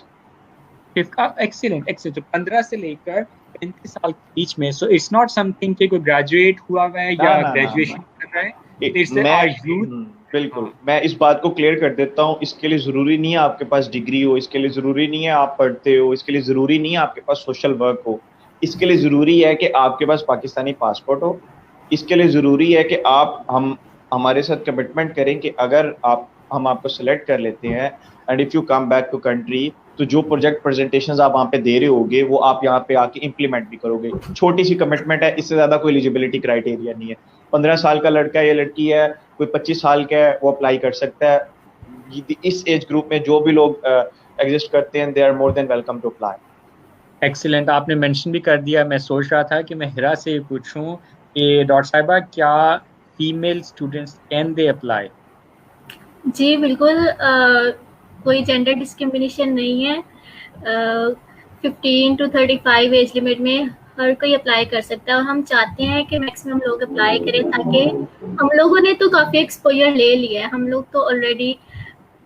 Excellent, excellent। तो 15 से लेकर 35 साल के बीच में, so it's not something कि कोई graduate हुआ है या graduation कर रहा है, it's our youth। बिल्कुल, मैं इस बात को क्लियर कर देता हूँ, इसके लिए जरूरी नहीं है आपके पास डिग्री हो, इसके लिए जरूरी नहीं है आप पढ़ते हो, इसके लिए जरूरी नहीं है आपके पास सोशल वर्क हो, इसके लिए जरूरी है कि आपके पास पाकिस्तानी पासपोर्ट हो। इसके लिए जरूरी है कि आप हमारे साथ कमिटमेंट करें कि अगर हम आपको सिलेक्ट कर लेते हैं and if you come back to country, तो जो प्रोजेक्ट प्रेजेंटेशंस आप वहाँ पे दे रहे होगे वो आप यहाँ पे आके इम्प्लीमेंट भी करोगे। छोटी सी कमिटमेंट है, इससे ज्यादा कोई एलिजिबिलिटी क्राइटेरिया नहीं है। 15 साल का लड़का है या लड़की है, कोई 25 साल का है, वो अप्लाई कर सकता है। इस एज ग्रुप में जो भी लोग एग्जिस्ट करते हैं, they are more than welcome to apply. Excellent, आपने मेंशन भी कर दिया। मैं सोच रहा था कि मैं हिरा से पूछूं कि डॉक्टर साहिबा, क्या female students can they apply? जी बिल्कुल, कोई जेंडर डिस्क्रिमिनेशन नहीं है। 15 to 35 एज लिमिट में हर कोई अप्लाई कर सकता है, और हम चाहते हैं कि मैक्सिमम लोग अप्लाई करें, ताकि हम लोगों ने तो काफ़ी एक्सपोजर ले लिया है, हम लोग तो ऑलरेडी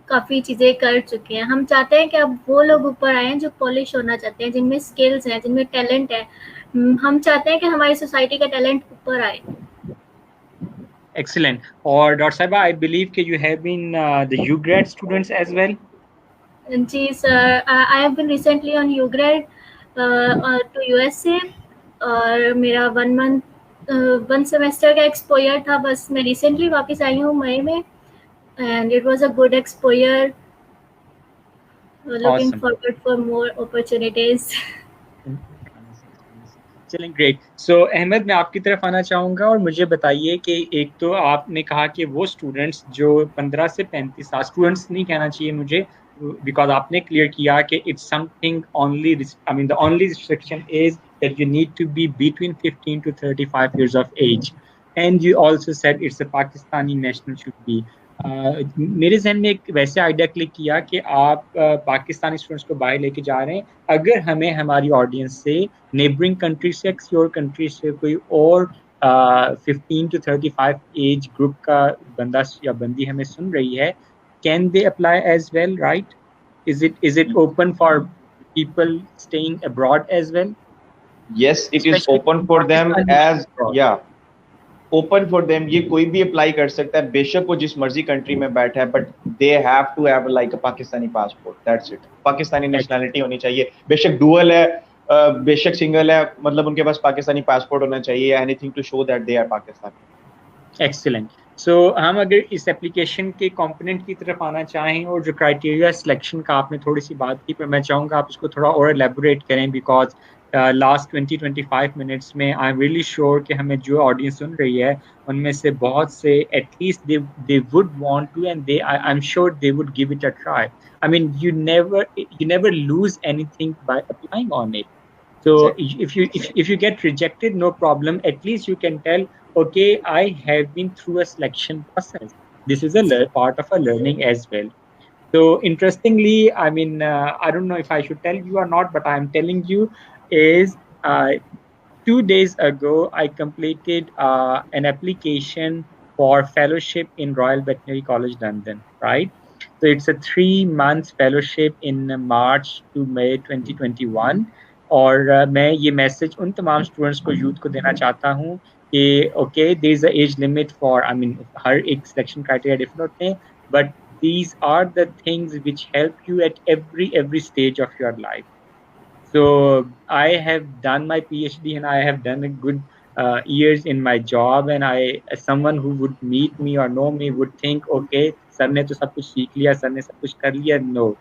काफ़ी चीज़ें कर चुके हैं। हम चाहते हैं कि अब वो लोग ऊपर आए जो पॉलिश होना चाहते हैं, जिनमें स्किल्स हैं, जिनमें टैलेंट है। हम चाहते हैं कि हमारी सोसाइटी का टैलेंट ऊपर आए। Excellent. और डॉक्टर साहिबा, I believe कि you have been the UGrad students as well. जी sir, I have been recently on UGrad to USA, और मेरा 1 सेमेस्टर का एक्सपोजर था, बस मैं रिसेंटली वापस आई हूँ मई में, and it was a good exposure. Looking forward for more opportunities. चलें, ग्रेट। सो अहमद, मैं आपकी तरफ आना चाहूँगा और मुझे बताइए कि एक तो आपने कहा कि वो स्टूडेंट्स जो 15 से 35 साल, स्टूडेंट्स नहीं कहना चाहिए मुझे, बिकॉज आपने क्लियर किया कि it's something only, I mean the only restriction is that you need to be between 15 to 35 years of age, and you also said it's a Pakistani national should be. मेरे जहन में एक वैसे आइडिया क्लिक किया कि आप पाकिस्तानी स्टूडेंट्स को बाहर लेके जा रहे हैं। अगर हमें हमारी ऑडियंस से नेबरिंग कंट्री से, एक्सप्लोर कंट्री से कोई और 15 to 35 एज ग्रुप का बंदा या बंदी हमें सुन रही है, can they apply as well, right? Is it open for people staying abroad as well? Yes, it is Especially open for them Pakistani as, abroad. yeah, open for them, ये कोई भी अप्लाई कर सकता है, बेशक वो जिस मर्जी कंट्री में बैठा है, but they have to have like a Pakistani passport, that's it. Pakistani nationality होनी चाहिए, बेशक डुअल है, बेशक सिंगल है, मतलब उनके पास पाकिस्तानी पासपोर्ट होना चाहिए, anything to show that they are Pakistani. Excellent. So हम अगर इस एप्लीकेशन के कंपोनेंट की तरफ आना चाहें और जो क्राइटेरिया सिलेक्शन का आपने थोड़ी सी बात की, पर मैं चाहूँगा आप इसको थोड़ा और एलेबोरेट करें, बिकॉज लास्ट 20-25 मिनट्स में आई एम रियली श्योर कि हमें जो ऑडियंस सुन रही है उनमें से बहुत से at least they would want to and they I am sure they would give it a try. I mean you never lose anything by applying on it. So if you get rejected, no problem. At least you can tell, okay, I have been through a selection process. This is a part of a learning as well. So interestingly, I mean, I don't know if I should tell you or not, but I'm telling you is 2 days ago, I completed an application for fellowship in Royal Veterinary College London, right? So it's a 3-month fellowship in March to May 2021. और मैं ये message उन तमाम students को, youth को देना चाहता हूँ कि okay, there is a age limit for, I mean हर एक सिलेक्शन क्राइटेरिया डिफरेंट होते हैं, but these are the things which help you at every stage of your life. So I have done my PhD and I have done a good years in my job, and as someone who would meet me or know me would think, okay, sir ne to sab kuch seekh liya, sir ne sab kuch kar liya. No,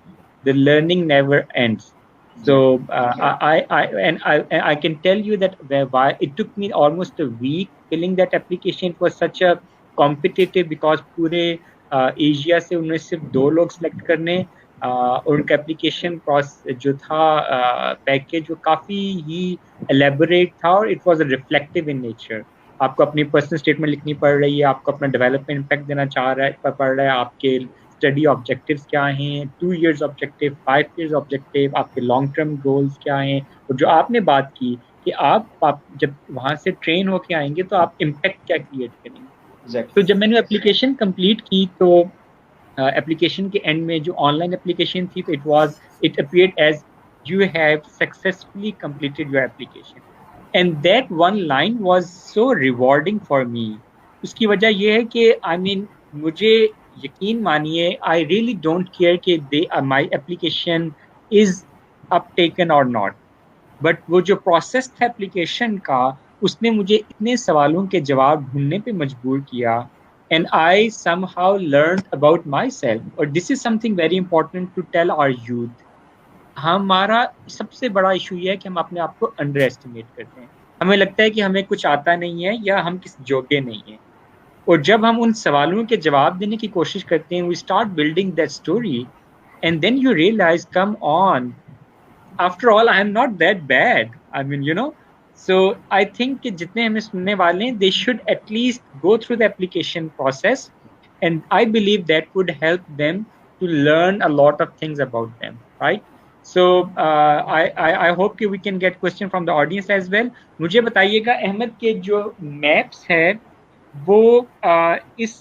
the learning never ends. So I can tell you that why it took me almost a week filling that application. It was such a competitive because पूरे Asia से उन्होंने सिर्फ 2 लोग select करने, और उनका application process जो था पैकेज वो काफ़ी ही एलेबोरेट था, और it was reflective in nature. आपको अपनी पर्सनल स्टेटमेंट लिखनी पड़ रही है, आपको अपना डेवलपमेंट इम्पैक्ट देना पड़ रहा है, आपके स्टडी ऑब्जेक्टिव्स क्या हैं, 2 years ऑब्जेक्टिव, 5 years ऑब्जेक्टिव, आपके लॉन्ग टर्म गोल्स क्या हैं, और जो आपने बात की कि आप जब वहाँ से ट्रेन होके आएंगे तो आप इम्पैक्ट क्या क्रिएट करेंगे। तो जब मैंने एप्लीकेशन कंप्लीट की तो एप्लीकेशन के एंड में जो ऑनलाइन एप्लीकेशन थी, तो it appeared as you have successfully completed your application, and that one line was so rewarding for me. उसकी वजह यह है कि आई मीन मुझे यकीन मानिए, आई रियली डोंट केयर कि माई एप्लीकेशन इज अपटेकन और नॉट, बट वो जो प्रोसेस था एप्लीकेशन का, उसने मुझे इतने सवालों के जवाब ढूंढने पे मजबूर किया, and I somehow learn about myself. और this is something very important to tell our youth. हमारा सबसे बड़ा इशू ये है कि हम अपने आप को अंडर एस्टिमेट करते हैं। हमें लगता है कि हमें कुछ आता नहीं है या हम किस जोगे नहीं हैं, और जब हम उन सवालों के जवाब देने की कोशिश करते हैं, we start building that story, and then you realize, come on, after all I am not that bad, I mean you know. So I think कि जितने हमें सुनने वाले हैं, they should at least go through the application process, and I believe that would help them to learn a lot of things about them, right? So I hope कि we can get question from the audience as well. मुझे बताइएगा अहमद के जो maps है वो इस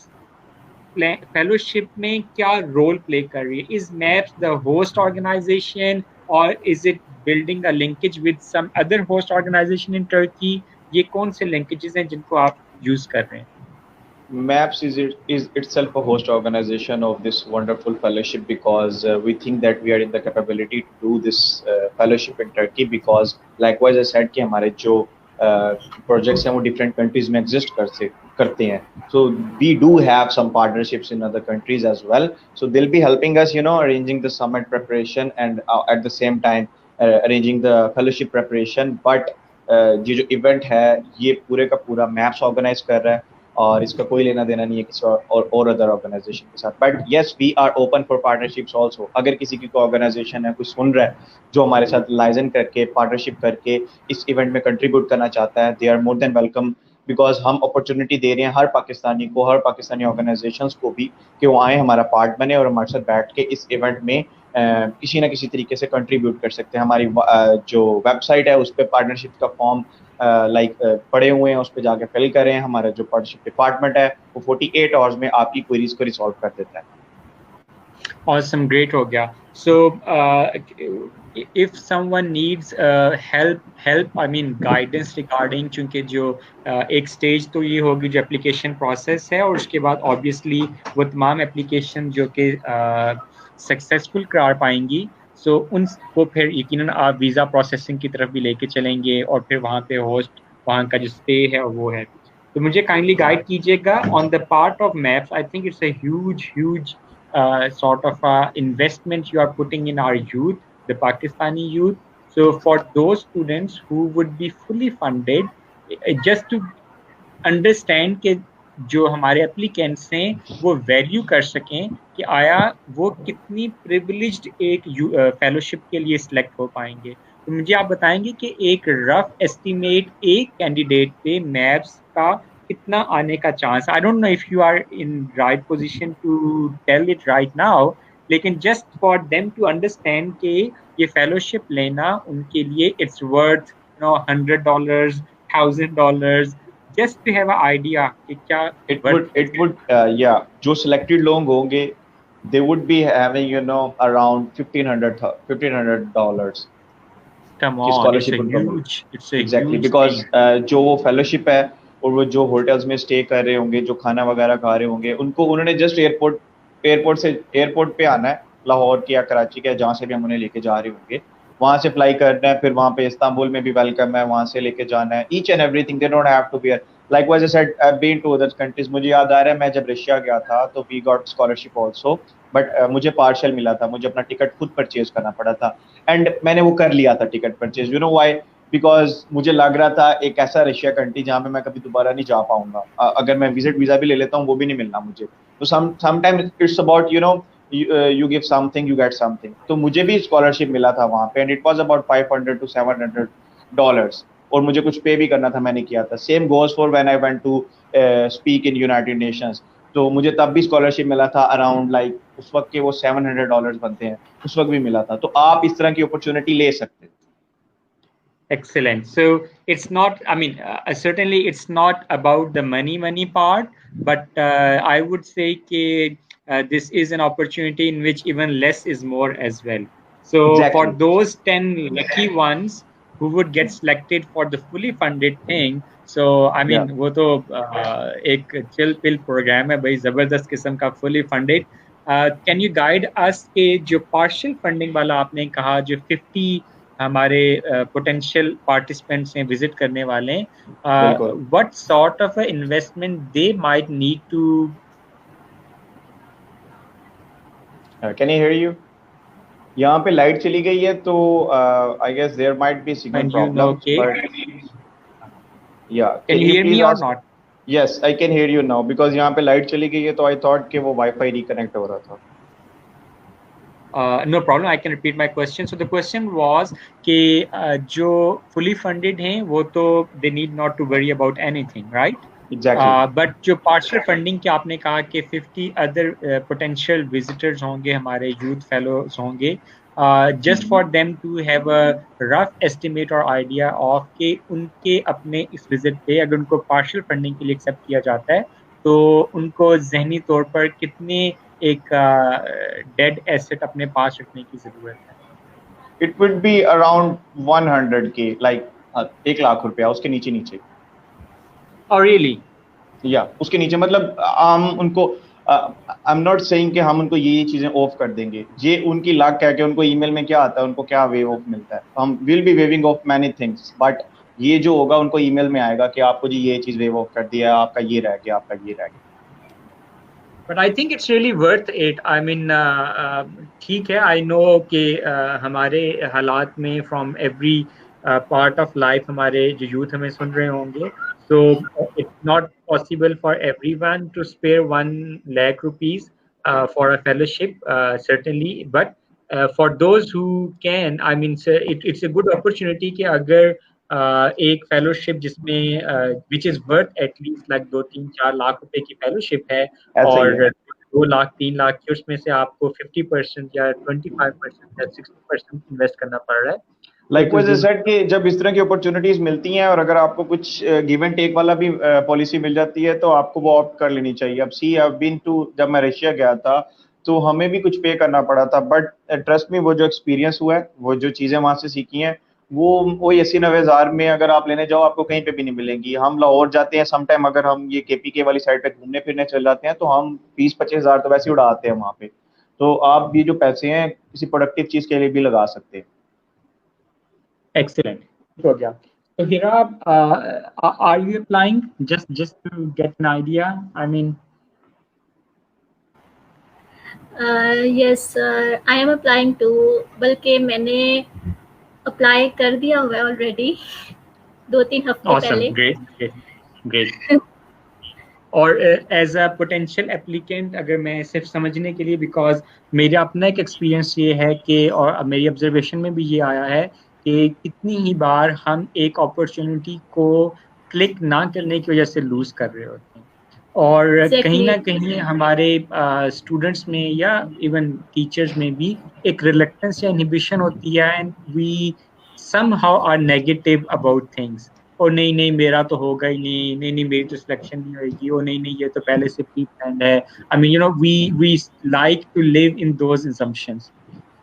fellowship में क्या रोल प्ले कर रही है? Is MAPS the host organisation और is it building a linkage with some other host organisation in Turkey? ये कौन से लिंकेजेस हैं जिनको आप यूज कर रहे हैं? MAPS is itself a host organization of this wonderful fellowship, because we think that we are in the capability to do this fellowship in Turkey, because likewise I said कि हमारे जो projects हैं वो different countries में exist करते हैं, so we do have some partnerships in other countries as well, so they'll be helping us, you know, arranging the summit preparation and at the same time arranging the fellowship preparation. But ये जो event है ये पूरे का पूरा MAPS organize कर रहा है, और इसका कोई लेना देना नहीं है किसी और अदर ऑर्गेनाइजेशन के साथ। But yes, we are open for partnerships also. अगर किसी की कोई ऑर्गेनाइजेशन है, कोई सुन रहा है जो हमारे साथ लाइजन करके पार्टनरशिप करके इस इवेंट में कंट्रीब्यूट करना चाहता है, they are more than welcome, because हम अपॉर्चुनिटी दे रहे हैं हर पाकिस्तानी को, हर पाकिस्तानी ऑर्गेनाइजेशंस को भी, कि वो आए, हमारा पार्ट बने और हमारे साथ बैठ के इस इवेंट में किसी ना किसी तरीके से कंट्रीब्यूट कर सकते हैं। हमारी जो वेबसाइट है उस पर पार्टनरशिप का फॉर्म पड़े हुए हैं, उस पर जाके फिल करें। हमारा जो पार्टनरशिप डिपार्टमेंट है वो 48 आवर्स में आपकी क्वेरीज को रिसॉल्व कर देता है। Awesome, great हो गया. So, if someone needs help, I mean guidance regarding, चूंकि जो एक स्टेज तो ये होगी जो एप्लीकेशन प्रोसेस है, और उसके बाद ऑब्वियसली वो तमाम एप्लीकेशन जो कि सक्सेसफुल करार पाएंगी, सो उनको फिर यकीनन आप वीज़ा प्रोसेसिंग की तरफ भी लेके चलेंगे, और फिर वहाँ पे होस्ट, वहाँ का जो स्टे है वो है. तो मुझे काइंडली गाइड कीजिएगा on the part of maps. I think it's a huge sort of investment you are putting in our youth, the Pakistani youth. So for those students who would be fully funded, just to understand कि जो हमारे applicants हैं वो value कर सकें कि आया वो कितनी प्रिविलेज्ड एक फेलोशिप के लिए सिलेक्ट हो पाएंगे. तो मुझे आप बताएंगे कि एक रफ एस्टिमेट एक कैंडिडेट पे मैप्स का कितना आने का chance. I don't know if you are in right position to tell it right now, लेकिन just for them to understand कि ये फेलोशिप लेना उनके लिए it's worth $100, $1,000, just to have an idea कि क्या it would yeah, जो selected लोग होंगे they would be having around $1,500 come की on, scholarship it's a उनको huge, it's a exactly huge because thing. जो वो fellowship है और वो जो hotels में stay कर रहे होंगे, जो खाना वगैरह खा रहे होंगे, उनको उन्होंने just एयरपोर्ट पे आना है, लाहौर की या कराची के, जहाँ से भी हम उन्हें लेके जा रहे होंगे, वहाँ से फ्लाई करना है, फिर वहाँ पे इस्तांबुल में भी वेलकम है, वहाँ से लेके जाना है, each and everything. They don't have to be likewise I said I've been to other countries. मुझे याद आ रहा है मैं जब रशिया गया था तो we got scholarship also, but मुझे पार्शियल मिला था, मुझे अपना टिकट खुद परचेज करना पड़ा था, एंड मैंने वो कर लिया था ticket purchase. You know why? Because मुझे लग रहा था एक ऐसा रशिया कंट्री जहाँ पे मैं कभी दोबारा नहीं जा पाऊंगा. अगर मैं विजिट वीजा भी ले लेता हूँ वो भी नहीं मिलना मुझे. तो sometimes it's about you give something, you get something. तो मुझे भी स्कॉलरशिप मिला था वहाँ पे, and it was about $500 to $700, और मुझे कुछ पे भी करना था, मैंने किया था. Same goes for when I went to speak in United Nations. तो मुझे तब भी स्कॉलरशिप मिला था अराउंड लाइक उस वक्त के वो $700 बनते हैं, उस वक्त भी मिला था. तो आप इस तरह की अपॉर्चुनिटी ले सकते हैं. Excellent. So it's not, I mean, certainly it's not about the money part, but I would say that this is an opportunity in which even less is more as well. So Exactly. for those 10 lucky ones who would get selected for the fully funded thing, so I mean, Yeah. वो तो एक chill pill program है भाई, जबरदस्त किस्म का fully funded. Can you guide us कि जो partial funding वाला आपने कहा, जो 50 हमारे पोटेंशियल पार्टिसिपेंट्स हैं, विजिट करने वाले हैं, what sort of investment they might need to. Can you hear you? यहाँ पे लाइट चली गई है तो I guess there might be signal problems, but yeah can you hear me और not? Yes, I can hear you now, because यहाँ पे light चली गई है तो आई थॉट कि वो वाईफाई रिकनेक्ट हो रहा था. No problem, I can repeat my question. So the question was कि जो fully funded हैं वो तो they need not to worry about anything, right? Exactly. But जो partial funding के आपने कहा कि 50 other potential visitors होंगे, हमारे youth fellows होंगे, just for them to have a rough estimate or idea of कि उनके अपने इस visit पे अगर उनको partial funding के लिए accept किया जाता है तो उनको ज़हनी तौर पर कितने एक डेड एसेट अपने पास रखने की जरूरत है? It would be around 100K, like 1 lakh रुपया, उसके नीचे. और रियली या उसके नीचे, मतलब हम उनको आई एम नॉट सेइंग कि हम उनको ये चीजें ऑफ कर देंगे, ये उनकी लाख कह के उनको ईमेल में क्या आता है, उनको क्या वेव ऑफ मिलता है. हम will be waving off many things, but ये जो होगा उनको ईमेल में आएगा कि आपको जी ये चीज वेव ऑफ कर दिया, आपका ये रह गया, आपका ये रह गया. But I think it's really worth it. I mean, ठीक है, I know कि हमारे हालात में from every part of life हमारे जो youth हमें सुन रहे होंगे, so it's not possible for everyone to spare 1 lakh rupees for a fellowship, certainly. But for those who can, I mean, it's a good opportunity कि अगर एक fellowship जिसमें which is worth at least like 2-3-4 lakh रुपए की fellowship है, और 2 लाख 3 लाख की उसमें से आपको 50% या 25% या 60% इन्वेस्ट करना पड़ रहा है. लाइकवाइज आई सेड कि जब इस तरह की अपॉर्चुनिटीज मिलती हैं और अगर आपको कुछ गिव एंड टेक वाला भी पॉलिसी मिल जाती है तो आपको वो ऑप्ट कर लेनी चाहिए. अब सी आई हैव बीन टू, जब मैं रशिया गया था तो हमें भी कुछ पे करना पड़ा था, बट ट्रस्ट में वो जो एक्सपीरियंस हुआ है, वो जो चीज़ें वहाँ से सीखी हैं, वो 80-90 हज़ार में अगर आप लेने जाओ आपको कहीं पे भी नहीं मिलेंगी। हम लाहौर जाते हैं समटाइम, अगर हम ये केपीके वाली साइड पे घूमने फिरने चल जाते हैं तो हम 20-25 हज़ार तो वैसे ही उड़ाते हैं वहाँ पे। तो आप ये जो पैसे हैं किसी प्रोडक्टिव चीज़ के लिए भी लगा सकते हैं। Excellent. हो गया. So Hira, are you applying just to get an idea? I mean, yes sir, I am applying to, बल्कि मैंने अप्लाई कर दिया हुआ है ऑलरेडी 2-3 हफ्ते awesome, पहले। great. और एज अ पोटेंशियल एप्लीकेंट, अगर मैं सिर्फ समझने के लिए, बिकॉज मेरा अपना एक एक्सपीरियंस ये है कि, और मेरी ऑब्जर्वेशन में भी ये आया है कि कितनी ही बार हम एक अपॉर्चुनिटी को क्लिक ना करने की वजह से लूज कर रहे होते हैं, और कहीं ना कहीं हमारे स्टूडेंट्स में या इवन टीचर्स में भी एक रिलक्टेंस या इनहिबिशन होती है, and we somehow are negative about things. और नहीं मेरा तो होगा ही नहीं मेरी तो सिलेक्शन नहीं होगी, और नहीं ये तो पहले से प्री प्लान्ड है। I mean we like to live in those assumptions.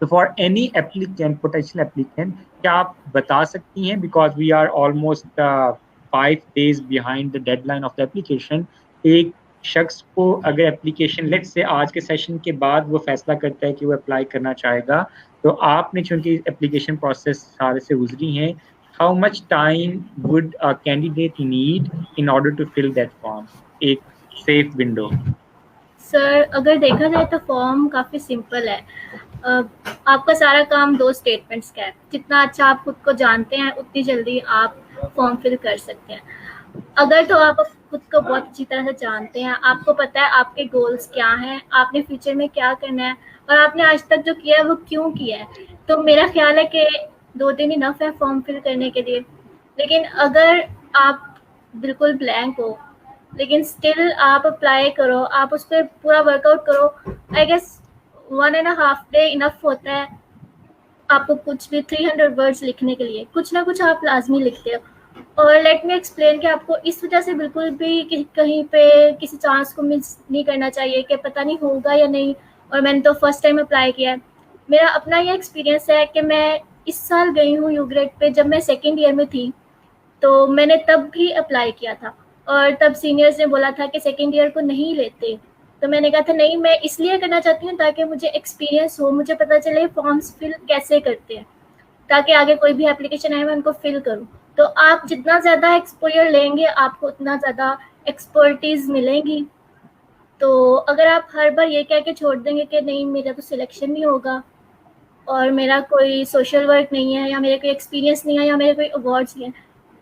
So for any applicant, potential applicant, क्या आप बता सकती हैं, because we are almost 5 days behind the deadline of the application, एक शख्स को अगर एप्लीकेशन लेट से आज के सेशन के बाद वो फैसला करता है कि वो अप्लाई करना चाहेगा, तो आपने चूंकि एप्लीकेशन प्रोसेस सारे से गुजरी हैं, how much time would a candidate need in order to fill that form? एक safe window. सर, अगर देखा जाए तो फॉर्म काफ़ी सिंपल है। आपका सारा काम 2 स्टेटमेंट्स का है। जितना अच्छा आप खुद को जानते हैं उतनी जल्दी आप फॉर्म फिल कर सकते हैं। अगर तो आप खुद को बहुत अच्छी तरह से जानते हैं, आपको पता है आपके गोल्स क्या हैं, आपने फ्यूचर में क्या करना है, और आपने आज तक जो किया है वो क्यों किया है, तो मेरा ख्याल है कि 2 दिन इनफ है फॉर्म फिल करने के लिए। लेकिन अगर आप बिल्कुल ब्लैंक हो लेकिन स्टिल आप अप्लाई करो, आप उस पर पूरा वर्कआउट करो, आई गेस 1.5 डे इनफ होता है आपको कुछ भी 300 वर्ड्स लिखने के लिए। कुछ ना कुछ आप लाजमी लिखते हो। और लेट मी एक्सप्लेन कि आपको इस वजह से बिल्कुल भी कहीं पे किसी चांस को मिस नहीं करना चाहिए कि पता नहीं होगा या नहीं, और मैंने तो फर्स्ट टाइम अप्लाई किया है। मेरा अपना ये एक्सपीरियंस है कि मैं इस साल गई हूँ यूग्रेड पे, जब मैं सेकेंड ईयर में थी, तो मैंने तब भी अप्लाई किया था, और तब सीनियर्स ने बोला था कि सेकेंड ईयर को नहीं लेते। तो मैंने कहा था नहीं, मैं इसलिए करना चाहती हूँ ताकि मुझे एक्सपीरियंस हो, मुझे पता चले फॉर्म्स फिल कैसे करते हैं, ताकि आगे कोई भी एप्लीकेशन आए मैं उनको फिल करूँ। तो आप जितना ज़्यादा एक्सपोजर लेंगे आपको उतना ज़्यादा एक्सपर्टीज मिलेंगी। तो अगर आप हर बार ये कह के छोड़ देंगे कि नहीं मेरा तो सिलेक्शन नहीं होगा, और मेरा कोई सोशल वर्क नहीं है, या मेरे कोई एक्सपीरियंस नहीं है, या मेरे कोई अवार्ड्स नहीं है,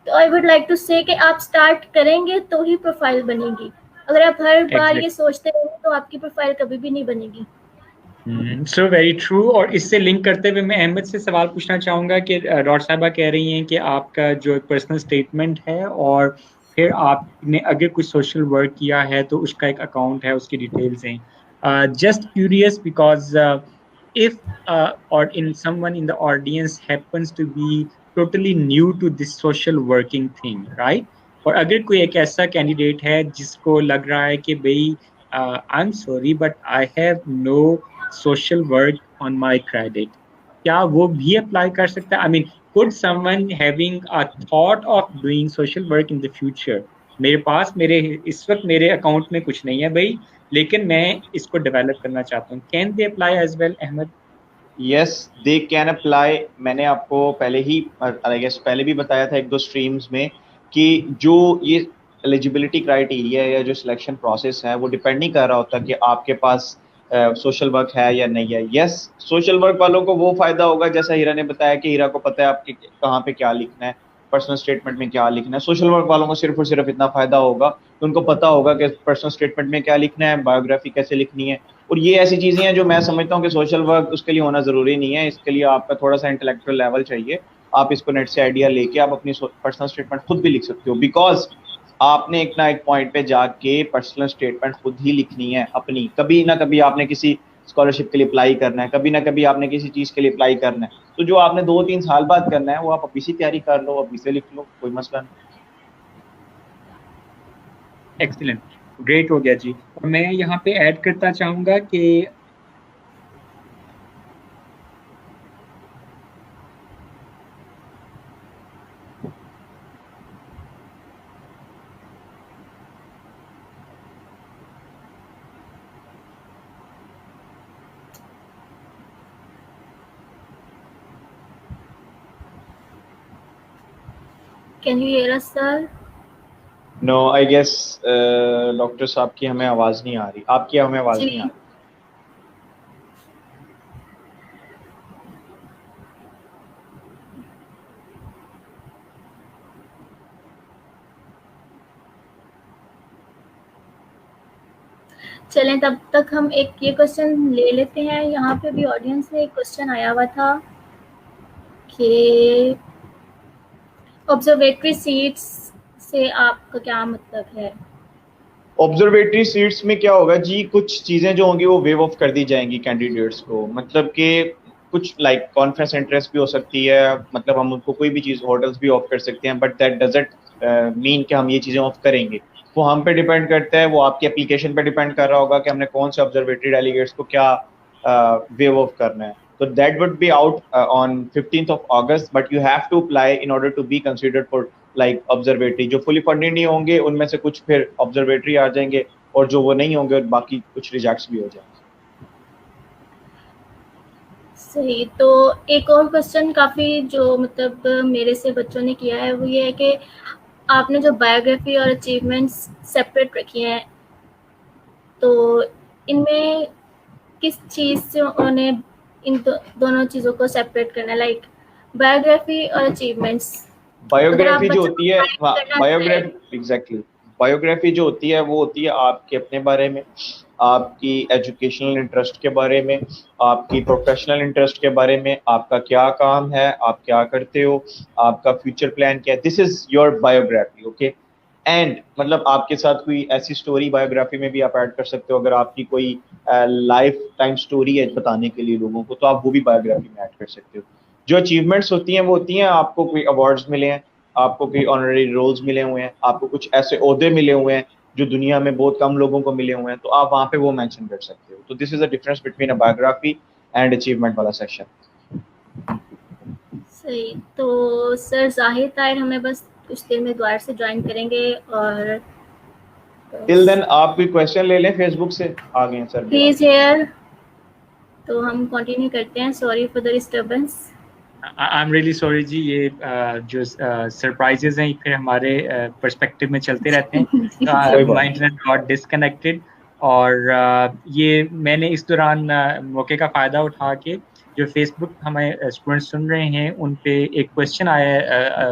तो आई वुड लाइक टू से कि आप स्टार्ट करेंगे तो ही प्रोफाइल बनेगी। अगर आप हर बार ये सोचते रहेंगे तो आपकी प्रोफाइल कभी भी नहीं बनेगी। So very true. और इससे लिंक करते हुए मैं अहमद से सवाल पूछना चाहूँगा कि डॉक्टर साहबा कह रही हैं कि आपका जो एक पर्सनल स्टेटमेंट है, और फिर आपने अगर कुछ सोशल वर्क किया है तो उसका एक अकाउंट है, उसकी डिटेल्स हैं। Just curious because if or in someone in the audience happens to be totally new to this social working thing, right? और अगर कोई एक ऐसा कैंडिडेट है जिसको लग रहा है कि भाई I am sorry but I have no social work on my credit, क्या वो भी अप्लाई कर सकता है? I mean, could someone having a thought of doing social work in the future, मेरे इस वक्त मेरे अकाउंट में कुछ नहीं है भाई, लेकिन मैं इसको डेवलप करना चाहता हूँ, can they apply as well? Ahmed? Yes, they can apply. मैंने आपको पहले ही आई गेस पहले भी बताया था 1-2 स्ट्रीम्स में कि जो ये एलिजिबिलिटी क्राइटेरिया या जो सिलेक्शन प्रोसेस है वो डिपेंड नहीं कर रहा होता कि आपके पास सोशल वर्क है या नहीं है। यस, सोशल वर्क वालों को वो फायदा होगा, जैसा हीरा ने बताया कि हीरा को पता है आपके कहाँ पे क्या लिखना है, पर्सनल स्टेटमेंट में क्या लिखना है। सोशल वर्क वालों को सिर्फ और सिर्फ इतना फायदा होगा कि उनको पता होगा कि पर्सनल स्टेटमेंट में क्या लिखना है, बायोग्राफी कैसे लिखनी है। और ये ऐसी चीज़ें हैं जो मैं समझता हूँ कि सोशल वर्क उसके लिए होना ज़रूरी नहीं है। इसके लिए आपका थोड़ा सा इंटेलेक्चुअल लेवल चाहिए। आप इसको नेट से आइडिया लेके आप अपनी पर्सनल स्टेटमेंट खुद भी लिख सकते हो, बिकॉज आपने एक ना एक पॉइंट पे जाके पर्सनल स्टेटमेंट खुद ही लिखनी है अपनी। कभी ना कभी आपने किसी स्कॉलरशिप के लिए अप्लाई करना है, कभी ना कभी आपने किसी चीज़ के लिए अप्लाई करना है, तो जो आपने 2-3 साल बाद करना है वो आप अभी से तैयारी कर लो, अभी से लिख लो, कोई मसला नहीं। एक्सीलेंट, ग्रेट हो गया जी। और मैं यहाँ पे ऐड करता चाहूँगा कि Can you hear us, sir? No I guess doctor साहब की हमें आवाज नहीं आ रही, आपकी हमें आवाज नहीं आ जी रही। चलें, तब तक हम एक ये क्वेश्चन ले लेते हैं। यहाँ पे भी ऑडियंस में एक क्वेश्चन आया हुआ था कि ऑब्जर्वेटरी सीट्स से आपका क्या मतलब है? ऑब्जर्वेटरी सीट्स में क्या होगा जी, कुछ चीजें जो होंगी वो वेव ऑफ कर दी जाएंगी कैंडिडेट्स को, मतलब कि कुछ लाइक कॉन्फ्रेंस इंटरेस्ट भी हो सकती है, मतलब हम उनको कोई भी चीज होटल्स भी ऑफ कर सकते हैं, बट दैट डजंट मीन कि हम ये चीजें ऑफ करेंगे। वो हम पे डिपेंड करता है, वो आपकी एप्लीकेशन पे डिपेंड कर रहा होगा कि हमने कौन से ऑब्जर्वेटरी डेलीगेट्स को क्या वेव ऑफ करना है। तो that would be out on 15th of August, but you have to apply in order to be considered for like observatory. जो फुली फंडेड नहीं होंगे उनमें से कुछ फिर ऑब्जर्वेटरी आ जाएंगे, और जो वो नहीं होंगे बाकी कुछ रिजेक्ट्स भी हो जाएंगे। सही। तो एक और क्वेश्चन काफ़ी जो मतलब मेरे से बच्चों ने किया है वो ये है कि आपने जो बायोग्राफी और अचीवमेंट्स सेपरेट रखी हैं, तो इनमें किस चीज़ से उन्हें दोनों चीज़ों को सेपरेट करना है, लाइक बायोग्राफी और अचीवमेंट्स? बायोग्राफी जो बच्चों होती को है, गाइड हाँ करना चाहें। बायोग्राफी एग्जैक्टली, बायोग्राफी जो होती है वो होती है आपके अपने बारे में, आपकी एजुकेशनल इंटरेस्ट के बारे में, आपकी प्रोफेशनल इंटरेस्ट के बारे में, आपका क्या काम है, आप क्या करते हो, आपका फ्यूचर प्लान क्या है, this is your biography. Okay, and मतलब आपके साथ कोई ऐसी स्टोरी बायोग्राफी में भी आप ऐड कर सकते हो, अगर आपकी कोई लाइफ टाइम स्टोरी है बताने के लिए लोगों को, तो आप वो भी बायोग्राफी में ऐड कर सकते हो। जो अचीवमेंट्स होती हैं वो होती हैं आपको कोई अवार्ड्स मिले हैं, आपको कोई ऑनररी रोल्स मिले हुए हैं, आपको कुछ ऐसे ओहदे मिले हुए हैं जो दुनिया में बहुत कम लोगों को मिले हुए हैं, तो आप वहाँ पे वो मेंशन कर सकते हो। तो this is the difference between a biography and achievement वाला सेक्शन। सही। तो सर जाहिर ताहिर हमें बस कुछ देर में द्वार से ज्वाइन करेंगे, और टिल देन आप कोई क्वेश्चन ले लें फेसबुक से, आ गए हैं सर। Please hair. तो हम कंटिन्यू करते हैं। Sorry for the disturbance. I am really sorry जी, ये जो सरप्राइजेस हैं फिर हमारे पर्सपेक्टिव में चलते रहते हैं। कोई बात माय इंटरनेट गॉट डिस्कनेक्टेड, और ये मैंने इस दौरान मौके का फ़ायदा उठा के जो फेसबुक हमें स्टूडेंट्स सुन रहे हैं उन पे एक क्वेश्चन आया है।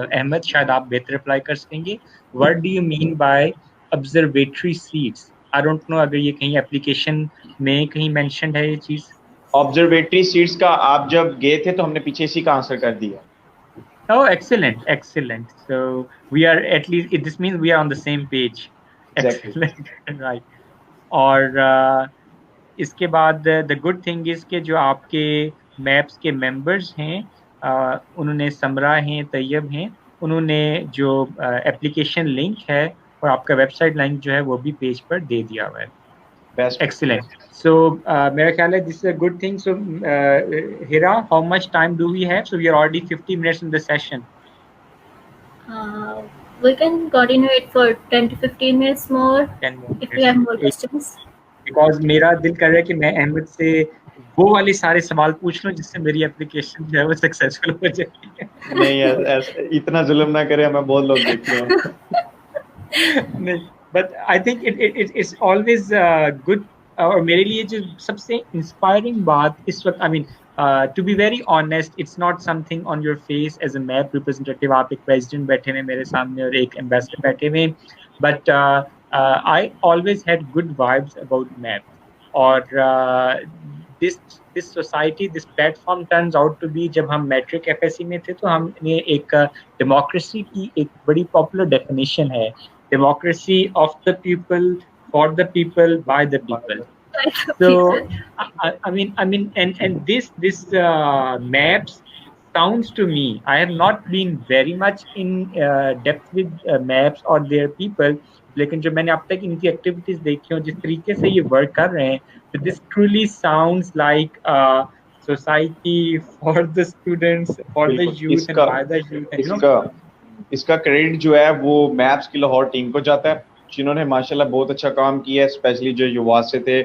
अहमद, शायद आप बेहतर रिप्लाई कर सकेंगे। What do you mean by observatory seats? I don't no अगर ये कहीं एप्लीकेशन में कहीं मेंशन्ड है ये चीज़। ऑब्जर्वेटरी सीट्स का आप जब गए थे तो हमने पीछे इसी का आंसर कर दिया। Oh, excellent, excellent. So we are at least, this means we are on the same page. Exactly. Excellent, right. और इसके बाद the good thing is कि जो आपके मैप्स के members हैं, उन्होंने समरा हैं, तैयब हैं, उन्होंने जो एप्लीकेशन लिंक है और आपका वेबसाइट लिंक जो है वो भी पेज पर दे दिया हुआ है। Best. Excellent. So मेरा ख्याल है this is a good thing. So Hira, how much time do we have? So we are already 50 minutes in the session. We can continue it for 10 to 15 minutes more 10 more if we have more questions. Because मेरा दिल कर रहा है कि मैं अहमद से वो वाले सारे सवाल पूछ लूं जिससे मेरी एप्लीकेशन जो है वो सक्सेसफुल हो जाए। नहीं यार, इतना जुल्म ना करें, हमें बहुत लोग देखते हैं। नहीं, but I think it's always good। और मेरे लिए जो सबसे इंस्पायरिंग बात इस वक्त, I mean to be very honest, it's not something on your face as a MAP representative। आप एक president बैठे हुए मेरे सामने और एक ambassador बैठे हुए, but I always had good vibes about MAP। और this society, this platform turns out to be, जब हम मैट्रिक FSC में थे तो हमने एक डेमोक्रेसी की एक बड़ी पॉपुलर डेफिनेशन है, democracy of the people, for the people, by the people। So I mean and this maps sounds to me, I have not been very much in depth with maps or their people, लेकिन जो मैंने अब तक इनकी activities देखी हो, जिस तरीके से ये वर्क कर रहे हैं, तो this truly sounds like society for the students, for the youth and by the youth. इसका क्रेडिट जो है वो मैप्स की लाहौर टीम को जाता है, जिन्होंने माशाल्लाह बहुत अच्छा काम किया है, स्पेशली जो युवा से थे,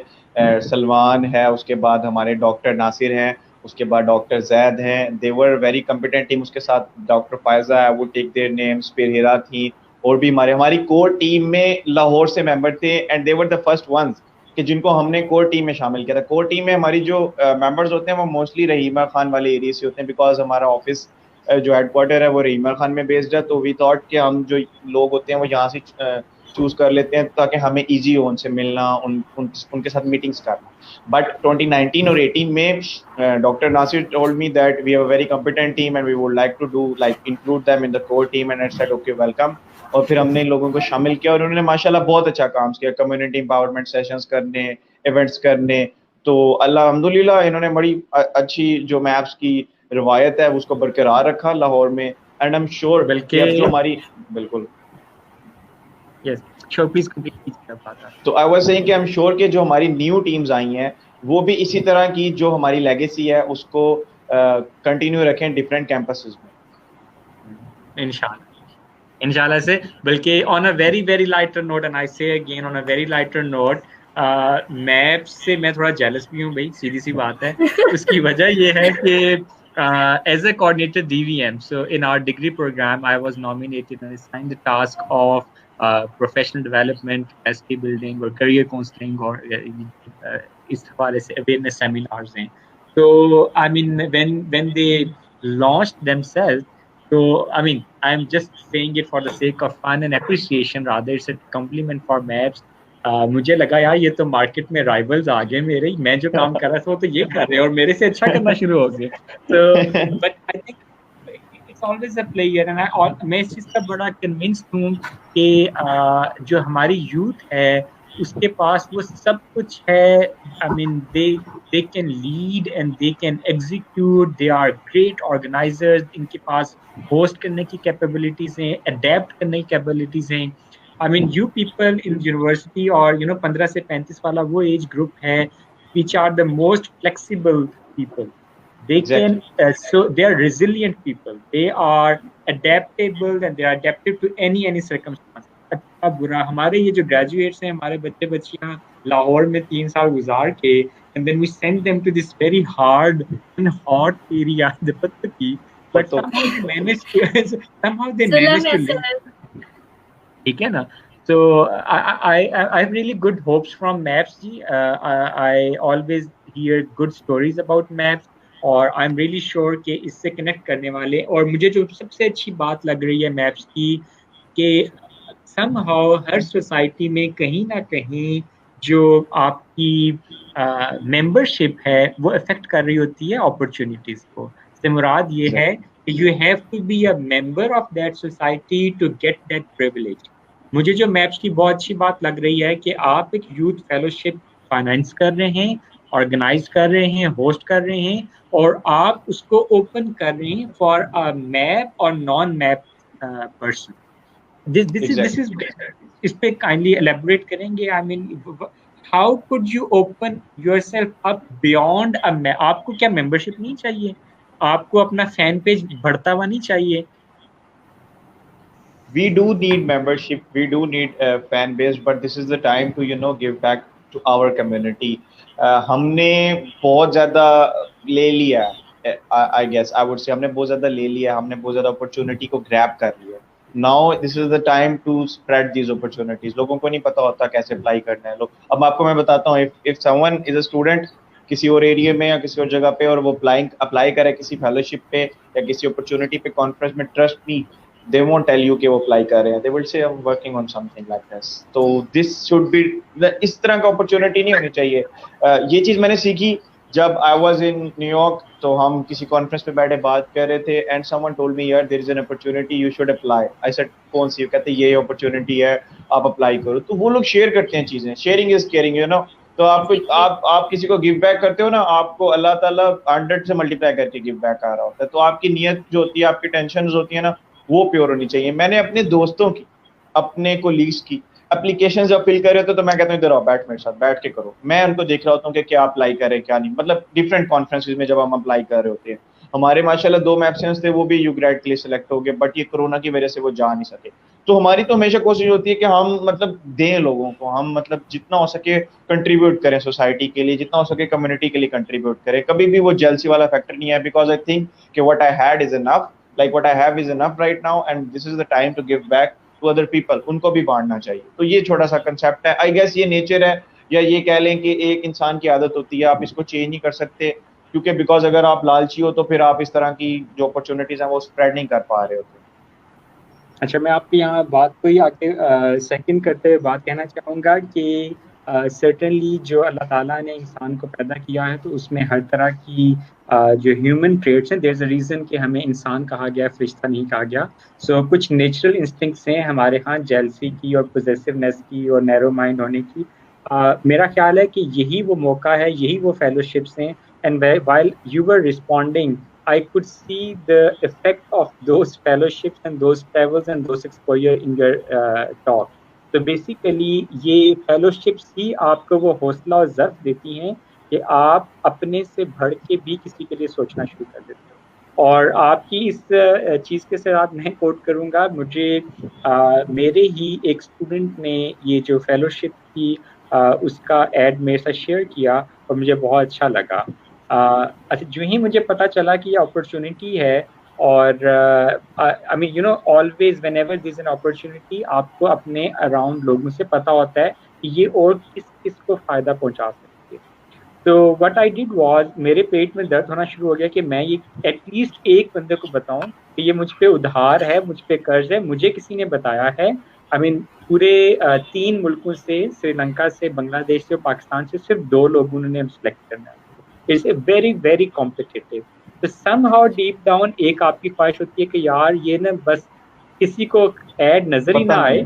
सलमान है, उसके बाद हमारे डॉक्टर नासिर हैं, उसके बाद डॉक्टर जैद हैं, they were very competent team, उसके साथ doctor Faiza, I would take their names, फिर हिरा थी, और भी हमारी कोर टीम में लाहौर से मेंबर थे, and they were the first ones कि जिनको हमने कोर टीम में शामिल किया था। कोर टीम में हमारी जो मेंबर्स होते हैं वो मोस्टली रहीमा खान वाले एरिया से होते हैं, बिकॉज हमारा ऑफिस जो हेडक्वार्टर है वो रहीमा खान में बेस्ड है, तो वी थॉट कि हम जो लोग होते हैं वो यहाँ से चूज कर लेते हैं ताकि हमें इजी हो उनसे मिलना, उनके साथ मीटिंग्स करना। बट 2019 और 18 में doctor Nasir told me that we have a very competent team and we would like to do like include them in the core team, and I said okay welcome। और फिर हमने इन लोगों को शामिल किया और उन्होंने माशाल्लाह बहुत अच्छा काम किया, कम्युनिटी एम्पावरमेंट सेशंस करने, इवेंट्स करने। तो अल्हम्दुलिल्लाह इन्होंने बड़ी अच्छी जो मैप्स की रिवायत है उसको बरकरार रखा लाहौर में, एंड आई एम श्योर बल्कि अब जो हमारी बिल्कुल यस श्योर प्लीज कंप्लीट कर पाता। तो आई वाज सेइंग कि आई एम श्योर कि जो हमारी न्यू टीम्स आई हैं वो भी इसी तरह की जो हमारी लेगेसी है उसको कंटिन्यू रखें डिफरेंट कैंपसेस में इंशाल्लाह से। बल्कि on a very very lighter note, and I say again on a very lighter note, MAPS से मैं थोड़ा जेलस भी हूँ भाई, सीधी सी बात है। उसकी वजह ये है कि as a coordinator DVM, so in our degree program I was nominated and assigned the task of professional development, capacity building और करियर काउंसलिंग, और इस हवाले से अवेयरनेस सेमिनार्स हैं। तो I mean when they launched themselves, तो I mean I am just saying it for the sake of fun and appreciation, rather it's a compliment for MAPS. मुझे लगा यार ये तो मार्केट में राइवल्स आ गए मेरे, मैं जो काम कर रहा था वो तो ये कर रहे हैं और मेरे से अच्छा करना शुरू हो गए। तो but I think always a player, and मैं इस चीज़ का बड़ा कन्विंस्ड हूँ कि जो हमारी यूथ है उसके पास वो सब कुछ है। I mean they can lead and they can execute, they are great organisers, इनके पास होस्ट करने की कैपेबिलिटीज हैं, अडेप्ट करने की कैपेबिलिटीज हैं। I mean you people in university और 15 से 35 वाला वो एज ग्रुप है which are the most flexible people. They can, so they are resilient people. They are adaptable and they are adaptive to any circumstance. अच्छा बुरा, हमारे ये जो ग्रेजुएट्स हैं, हमारे बच्चे बच्चियां लाहौर में 3 साल गुजार के, and then we send them to this very hard and hot area, the Pataki, but somehow they manage to live. ठीक है ना? So I have really good hopes from MAPS ji. I always hear good stories about MAPS, और आई am really sure कि इससे connect करने वाले, और मुझे जो सबसे अच्छी बात लग रही है मैप्स की कि समहाउ हर सोसाइटी में कहीं ना कहीं जो आपकी मेंबरशिप है वो अफेक्ट कर रही होती है अपॉर्चुनिटीज को। से मुराद ये है कि you have to be a member of that society to get that privilege. मुझे जो मैप्स की बहुत अच्छी बात लग रही है कि आप एक यूथ फेलोशिप फाइनेंस कर रहे हैं, ऑर्गेनाइज कर रहे हैं, होस्ट कर रहे हैं, और आप उसको ओपन कर रहे हैं फॉर अ मैप और non map person. This is इस पे काइंडली एलैबोरेट करेंगे। I mean how could you open yourself up beyond a map? आपको क्या मेंबरशिप नहीं चाहिए? आपको अपना फैन पेज बढ़ता हुआ नहीं चाहिए? We do need membership, we do need a fan base, but this is the time to give back to our community. हमने बहुत ज़्यादा ले लिया, I guess I would say हमने बहुत ज़्यादा ले लिया, हमने बहुत ज़्यादा अपॉर्चुनिटी को ग्रैब कर लिया। Now this is the time to spread these opportunities. लोगों को नहीं पता होता कैसे अप्लाई करना है। अब आपको मैं बताता हूँ, if someone is a student किसी और एरिया में या किसी और जगह पे, और वो अप्लाई करे किसी फेलोशिप पे या किसी अपॉर्चुनिटी पे कॉन्फ्रेंस में, trust me, they won't tell you कि वो अप्लाई कर रहे हैं, they will say I'm working on something like this. तो this should be, इस तरह का अपॉर्चुनिटी नहीं होनी चाहिए। ये चीज़ मैंने सीखी जब I was in New York, तो हम किसी कॉन्फ्रेंस पे बैठे बात कर रहे थे, and someone told me यार there is an opportunity, you should apply. I said कौन सी? कहते ये अपॉर्चुनिटी है, आप अप्लाई करो। तो वो लोग शेयर करते हैं चीज़ें, शेयरिंग इज केयरिंग, तो आप किसी को गिव बैक करते हो ना, आपको अल्लाह ताला 100 से मल्टीप्लाई करके गिव बैक आ रहा होता है। तो आपकी नीयत जो होती है, आपकी टेंशन होती है ना, वो प्योर होनी चाहिए। मैंने अपने दोस्तों की, अपने कोलीग्स की एप्लीकेशन जब फिल कर रहे थे तो मैं कहता हूँ इधर आओ, बैठ मेरे साथ, बैठ के करो। मैं उनको देख रहा होता हूँ कि क्या अप्लाई करें क्या नहीं, मतलब डिफरेंट कॉन्फ्रेंसेस में जब हम अप्लाई कर रहे होते हैं। हमारे माशाल्लाह 2 मैप्सियंस थे, वो भी यूग्रेड के लिए सिलेक्ट हो गए, बट ये कोरोना की वजह से वो जा नहीं सके। तो हमारी तो हमेशा कोशिश होती है कि हम मतलब दें लोगों को, हम मतलब जितना हो सके कंट्रीब्यूट करें सोसाइटी के लिए, जितना हो सके कम्युनिटी के लिए कंट्रीब्यूट करें। कभी भी वो जेलसी वाला फैक्टर नहीं है, बिकॉज आई थिंक कि what I had is enough, like what I have is enough right now, and this is the time to give back to other people, उनको भी बांटना चाहिए। तो ये छोटा सा कंसेप्ट है, आई गेस ये नेचर है, या ये कह लें कि एक इंसान की आदत होती है, आप इसको चेंज नहीं कर सकते, क्योंकि बिकॉज अगर आप लालची हो तो फिर आप इस तरह की जो अपॉर्चुनिटीज हैं वो स्प्रेड नहीं कर पा रहे होते। अच्छा, मैं आपकी यहाँ बात को ही आगे सेकंड करते हुए बात कहना चाहूँगा कि सर्टेनली जो अल्लाह ताला ने इंसान को पैदा किया है तो उसमें हर तरह की जो ह्यूमन ट्रेड्स हैं, देयर इज अ रीज़न कि हमें इंसान कहा गया, फरिश्ता नहीं कहा गया। सो कुछ नेचुरल इंस्टिंक्ट्स हैं हमारे यहाँ, जेलसी की और पोजेसिवनेस की और नैरो माइंड होने की। मेरा ख्याल है कि यही वो मौका है, यही वो फेलोशिप्स हैं, and while you were responding I could see the effect of those fellowships and those travels and those exposure in your talk. तो बेसिकली ये फेलोशिप्स ही आपको वो हौसला और ज़र्फ देती हैं कि आप अपने से बढ़ के भी किसी के लिए सोचना शुरू कर देते हो। और आपकी इस चीज़ के साथ मैं कोट करूँगा, मुझे मेरे ही एक स्टूडेंट ने ये जो फेलोशिप की उसका एड मेरे साथ शेयर किया और मुझे बहुत अच्छा लगा। अच्छा, जो ही मुझे पता चला कि ये अपॉर्चुनिटी है, और I mean you know always whenever there is an opportunity, आपको अपने अराउंड लोगों से पता होता है कि ये और किस किस को फ़ायदा पहुंचा सकते हैं। तो व्हाट आई डिड वाज, मेरे पेट में दर्द होना शुरू हो गया कि मैं ये एटलीस्ट एक बंदे को बताऊं कि ये मुझ पे उधार है, मुझ पे कर्ज है, मुझे किसी ने बताया है। आई मीन पूरे 3 मुल्कों से, श्रीलंका से, बांग्लादेश से और पाकिस्तान से सिर्फ 2 लोगों ने सिलेक्ट करना है। It's very very competitive. तो समहाउ डीप डाउन एक आपकी ख्वाहिश होती है कि यार ये ना बस किसी को ऐड नजर ही ना आए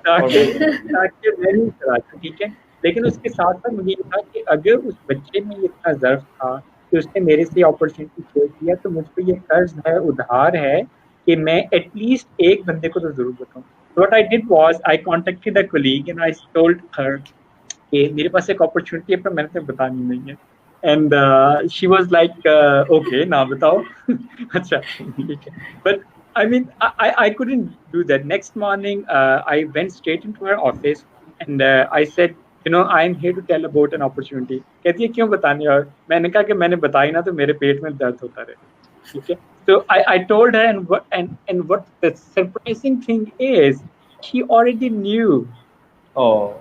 ताकि मैं नहीं करा, ठीक है। लेकिन उसके साथ साथ मुझे ये था कि अगर उस बच्चे में इतना ज़र्फ था कि उसने मेरे से अपॉर्चुनिटी शेयर किया, तो मुझ पर ये कर्ज है, उधार है कि मैं एटलीस्ट एक बंदे को तो जरूर बताऊं। What I did was I contacted a colleague and I told her कि मेरे पास एक अपॉर्चुनिटी है पर मैंने तुम्हें बतानी नहीं है। And she was like, okay, now batao. Acha, ठीक है. But I mean, I couldn't do that. Next morning, I went straight into her office and I said, you know, I'm here to tell about an opportunity. कहती है क्यों बतानी, और मैंने कहा कि मैंने बताई ना तो मेरे पेट में दर्द होता रहे, ठीक है. So I told her, and what the surprising thing is, she already knew.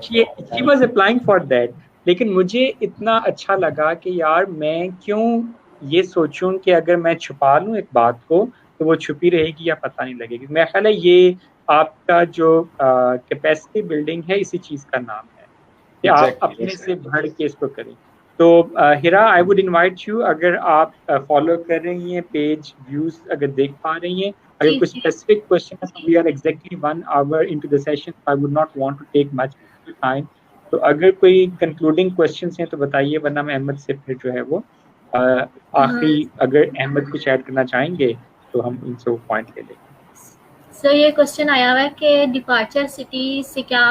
She was applying for that. लेकिन मुझे इतना अच्छा लगा कि यार मैं क्यों ये सोचूं कि अगर मैं छुपा लूं एक बात को तो वो छुपी रहेगी या पता नहीं लगेगी। मेरा ख्याल है ये आपका जो कैपेसिटी बिल्डिंग है, इसी चीज़ का नाम है कि आप अपने से बढ़ के इसको करें। तो हिरा, आई वुड इनवाइट यू, अगर आप फॉलो कर रही हैं पेज, व्यूज अगर देख पा रही हैं, अगर कुछ स्पेसिफिक क्वेश्चन है, तो we are exactly 1 hour into the session, I would not want to take much time. तो अगर कोई कंक्लूडिंग क्वेश्चंस हैं तो बताइए, वरना मैं अहमद से फिर जो है वो आखिरी, अगर अहमद कुछ ऐड करना चाहेंगे तो हम इनसे वो पॉइंट ले लेंगे। सर ये क्वेश्चन आया हुआ है कि डिपार्चर सिटी से क्या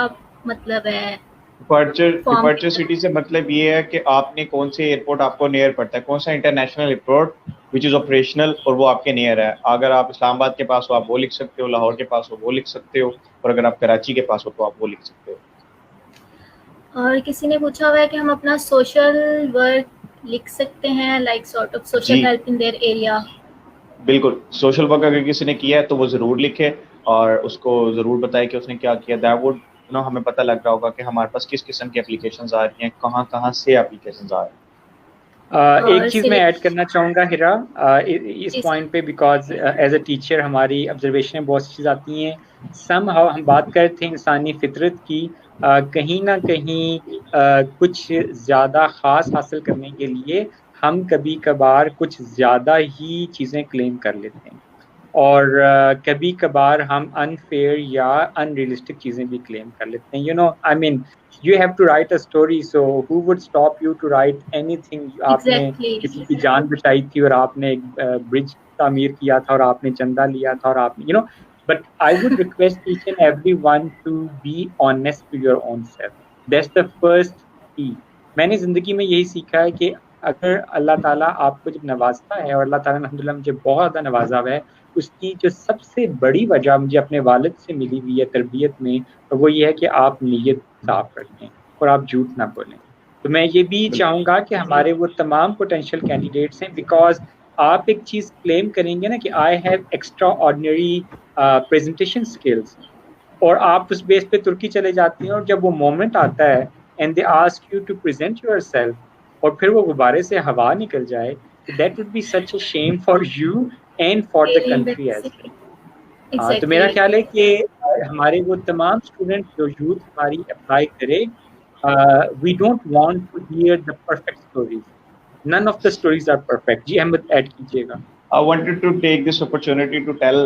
मतलब है? डिपार्चर सिटी से मतलब ये है कि आपने कौन से एयरपोर्ट आपको नियर पड़ता है, कौन सा international airport which is operational और वो आपके नियर है। अगर आप इस्लामाबाद के पास हो आप वो लिख सकते हो, लाहौर के पास हो वो लिख सकते हो, और अगर आप कराची के पास हो तो आप वो लिख सकते हो। और किसी ने पूछा हुआ है कि हम अपना सोशल वर्क लिख सकते हैं, like sort of social help in their area. बिल्कुल, सोशल वर्क अगर किसी ने किया है तो वो ज़रूर लिखे और उसको ज़रूर बताए कि उसने क्या किया। दैट वुड नो हमें पता लग रहा होगा कि हमारे पास किस किस्म की एप्लीकेशंस आ रही हैं, कहाँ से एप्लीकेशंस आ रही हैं। एक चीज़ मैं ऐड करना चाहूँगा हिरा इस पॉइंट पे, बिकॉज एज अ टीचर हमारी ऑब्जर्वेशन में बहुत सी चीज़ आती हैं। समहाउ हम बात कर रहे थे इंसानी फितरत की, कहीं ना कहीं कुछ ज़्यादा ख़ास हासिल करने के लिए हम कभी कभार कुछ ज़्यादा ही चीज़ें क्लेम कर लेते हैं, और कभी कभार हम अनफेयर या अनरियलिस्टिक चीज़ें भी क्लेम कर लेते हैं। You know, I mean you have to write a story, so who would stop you to write anything? आपने किसी की जान बचाई थी और आपने एक ब्रिज तामीर किया था और आपने चंदा लिया था और आपने, you know, but I would request each and everyone to be honest to your own self. That's the first key. मैंने जिंदगी में यही सीखा है कि अगर अल्लाह ताला आपको जब नवाजता है, और अल्लाह ताला ने अल्हम्दुलिल्लाह मुझे बहुत ज़्यादा नवाजा हुआ है, उसकी जो सबसे बड़ी वजह मुझे अपने वालिद से मिली हुई है तरबियत में, तो वो ये है कि आप नीयत साफ रखें और आप झूठ ना बोलें। तो मैं ये भी चाहूँगा कि हमारे वो तमाम पोटेंशियल कैंडिडेट्स हैं, बिकॉज आप एक चीज़ क्लेम करेंगे ना कि I have extra ordinary presentation skills, और आप उस बेस पे तुर्की चले जाती हैं, और जब वो मोमेंट आता है and they ask you to present yourself, और फिर वो गुब्बारे से हवा निकल जाए, that would be such a shame for you and for the country as well. हाँ, तो मेरा ख्याल है कि हमारे वो तमाम स्टूडेंट जो यूथ हमारी अप्लाई करे, we don't want to hear the perfect stories, none of the stories are perfect. जी अहमद ऐड कीजिएगा। I wanted to take this opportunity to tell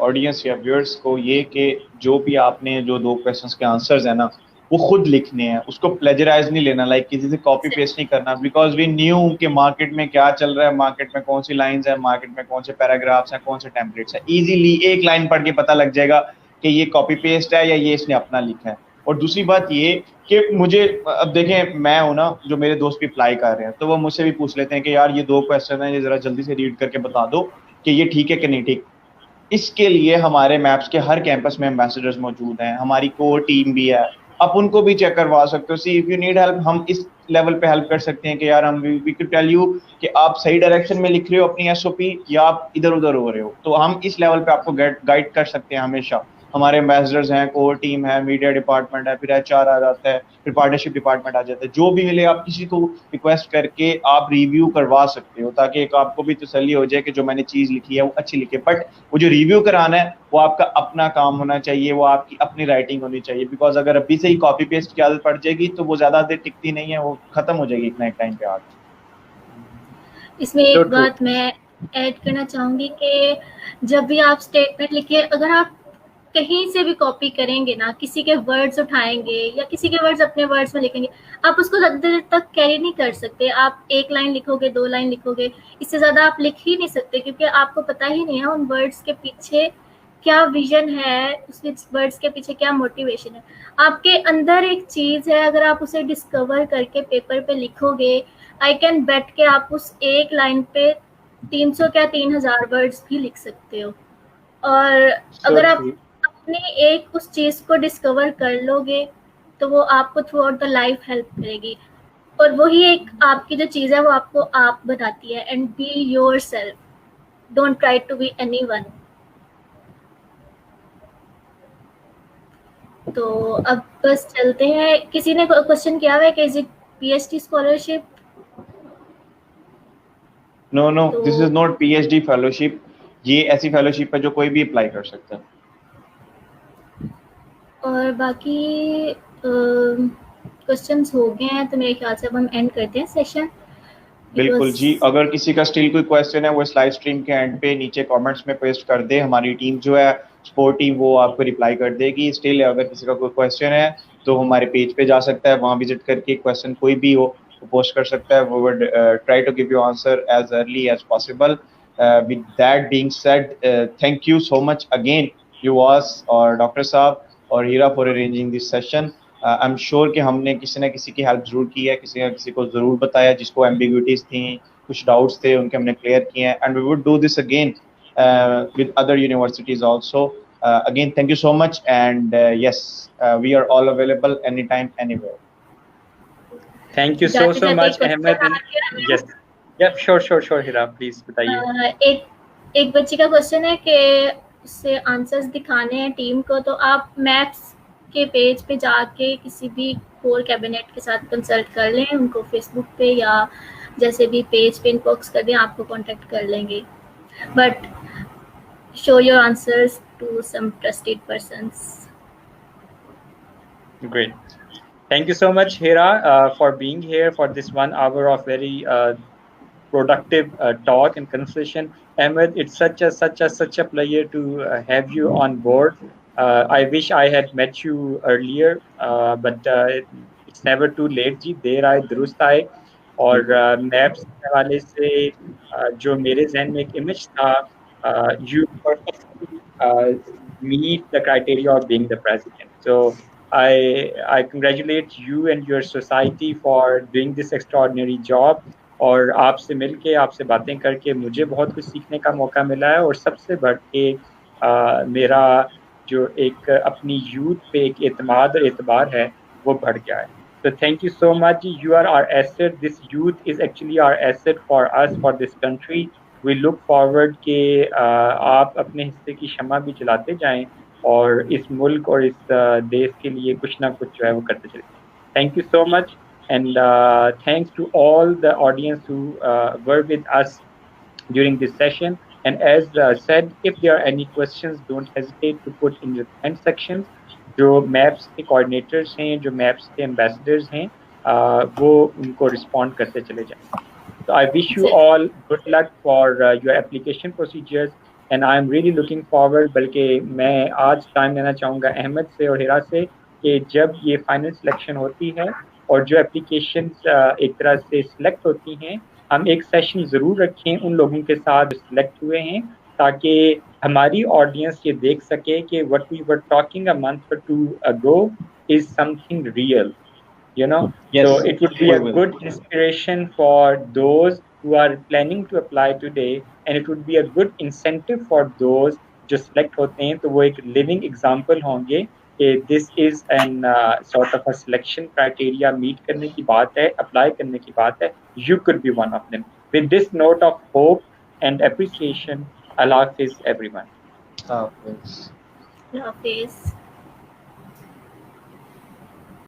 audience या viewers को ये कि जो भी आपने जो 2 questions के answers है ना, वो खुद लिखने हैं, उसको प्लेजराइज नहीं लेना, लाइक किसी से कॉपी पेस्ट नहीं करना, बिकॉज वी न्यू कि मार्केट में क्या चल रहा है, मार्केट में कौन सी लाइंस है, मार्केट में कौन से पैराग्राफ्स हैं, कौन से टेम्पलेट्स हैं। इजीली एक लाइन पढ़ के पता लग जाएगा कि ये कॉपी पेस्ट है या ये इसने अपना लिखा है। और दूसरी बात ये कि मुझे अब देखें, मैं हूं ना, जो मेरे दोस्त भी अप्लाई कर रहे हैं तो वो मुझसे भी पूछ लेते हैं कि यार ये 2 क्वेश्चन है, ये जरा जल्दी से रीड करके बता दो कि ये ठीक है कि नहीं ठीक। इसके लिए हमारे मैप्स के हर कैंपस में एम्बेसडर्स मौजूद हैं, हमारी कोर टीम भी है, आप उनको भी चेक करवा सकते हो। See if you need help, हम इस लेवल पे हेल्प कर सकते हैं कि यार हम वी कैन टेल यू कि आप सही डायरेक्शन में लिख रहे हो अपनी एसओपी या आप इधर उधर हो रहे हो, तो हम इस लेवल पे आपको गाइड कर सकते हैं हमेशा। हमारे एम्बेसडर्स हैं, कोर टीम है, मीडिया डिपार्टमेंट है, फिर एचआर आ जाता है, फिर पार्टनरशिप डिपार्टमेंट आ जाता है। जो भी मिले आप किसी को रिक्वेस्ट करके आप रिव्यू करवा सकते हो, ताकि एक आपको भी तसल्ली हो जाए कि जो मैंने चीज़ लिखी है वो अच्छी लिखी है। बट वो जो रिव्यू कराना है वो आपका अपना काम होना चाहिए, वो आपकी अपनी राइटिंग होनी चाहिए, बिकॉज अगर अभी से ही कॉपी पेस्ट की आदत पड़ जाएगी तो वो ज़्यादा देर टिकती नहीं है, वो खत्म हो जाएगी एक ना एक टाइम पे आके। इसमें एक बात मैं ऐड करना चाहूँगी कि जब भी आप स्टेटमेंट लिखिए, अगर आप कहीं से भी कॉपी करेंगे ना, किसी के वर्ड्स उठाएंगे या किसी के वर्ड्स अपने वर्ड्स में लिखेंगे, आप उसको ज़्यादा देर तक कैरी नहीं कर सकते। आप 1 लाइन लिखोगे, 2 लाइन लिखोगे, इससे ज़्यादा आप लिख ही नहीं सकते, क्योंकि आपको पता ही नहीं है उन वर्ड्स के पीछे क्या विजन है, उस वर्ड्स के पीछे क्या मोटिवेशन है। आपके अंदर एक चीज़ है, अगर आप उसे डिस्कवर करके पेपर पे लिखोगे, आई कैन बेट के आप उस 1 लाइन पे 300 क्या 3000 वर्ड्स भी लिख सकते हो। और अगर आप एक उस चीज को डिस्कवर कर लोगे तो वो आपको through out the life help करेगी, और वही एक आपकी जो चीज है वो आपको आप बताती है। And be yourself, don't try to be anyone. तो अब बस चलते हैं। किसी ने क्वेश्चन किया हुआ है कि is it PhD scholarship? No no, this is not PhD fellowship. ये ऐसी फेलोशिप है जो कोई भी अप्लाई कर सकता है। और बाकी क्वेश्चंस हो गए हैं, तो मेरे ख्याल से अब हम एंड करते हैं सेशन। बिल्कुल जी, अगर किसी का स्टिल कोई क्वेश्चन है वो इस लाइव स्ट्रीम के एंड पे नीचे कमेंट्स में पोस्ट कर दे, हमारी टीम जो है सपोर्ट टीम वो आपको रिप्लाई कर देगी। स्टिल अगर किसी का कोई क्वेश्चन है तो हमारे पेज पे जा सकता है, वहाँ विजिट करके क्वेश्चन कोई भी हो वो पोस्ट कर सकता है। वो would try to give you answer as early as possible. With that being said, thank you so much again युवास और डॉक्टर साहब और Heera for arranging this session. I am sure कि हमने किसी न किसी की हेल्प जरूर की है, किसी न किसी को ज़रूर बताया जिसको एम्बिग्विटीज़ थी, कुछ डाउट्स थे, उनके हमने क्लियर किए हैं। And we would do this again with other universities also. Again, thank you so much, and yes, we are all available anytime, anywhere. Thank you so much, Ahmed. Yes, yeah, sure, Hira, please बताइए। एक बच्ची का question है कि उससे answers दिखाने हैं team को, तो आप मैप्स के पेज पे जाके किसी भी कोर कैबिनेट के साथ कंसल्ट कर लें, उनको फेसबुक पे या जैसे भी पेज पे इनबॉक्स कर दें, आपको कांटेक्ट कर लेंगे। But show your answers to some trusted persons. Great. Thank you so much, Hira, for being here for this 1 hour of very productive talk and conversation. Ahmed, it's such a pleasure to have you on board. I wish I had met you earlier, but it's never too late. जी देर आए दुरुस्त आए। और maps के हवाले से जो मेरे जहन में एक इमेज था, you perfectly meet the criteria of being the president. So I congratulate you and your society for doing this extraordinary job, और आपसे मिलके, आपसे बातें करके मुझे बहुत कुछ सीखने का मौका मिला है, और सबसे बढ़ के मेरा जो एक अपनी यूथ पे एक एतमाद और एतबार है वो बढ़ गया है. So thank you so much. You are our asset. This youth is actually our asset for us, for this country. We look forward कि आप अपने हिस्से की शम्मा भी जलाते जाएं और इस मुल्क और इस देश के लिए कुछ ना कुछ जो है वो करते चले. Thank you so much, and thanks to all the audience who were with us during this session. And as said, if there are any questions, don't hesitate to put in the comment sections. जो maps के coordinators हैं, जो maps के ambassadors हैं, वो उनको respond करते चले जाएं. So I wish you all good luck for your application procedures, and I am really looking forward. बल्कि मैं आज टाइम लेना चाहूँगा अहमद से और हिरा से कि जब ये फाइनल सिलेक्शन होती है और जो एप्लीकेशंस एक तरह से सिलेक्ट होती हैं, हम एक सेशन ज़रूर रखें उन लोगों के साथ सिलेक्ट हुए हैं, ताकि हमारी ऑडियंस ये देख सके कि what we were talking a month or two ago is something real, you know. Yes, so it would be a good inspiration for those who are planning to apply today, and it would be a good incentive for those जो select होते हैं, तो वो एक living example होंगे कि this is an sort of a selection criteria meet करने की बात है, apply करने की बात है. You could be one of them. With this note of hope and appreciation, Allah Hafiz everyone. Hafiz. Hafiz.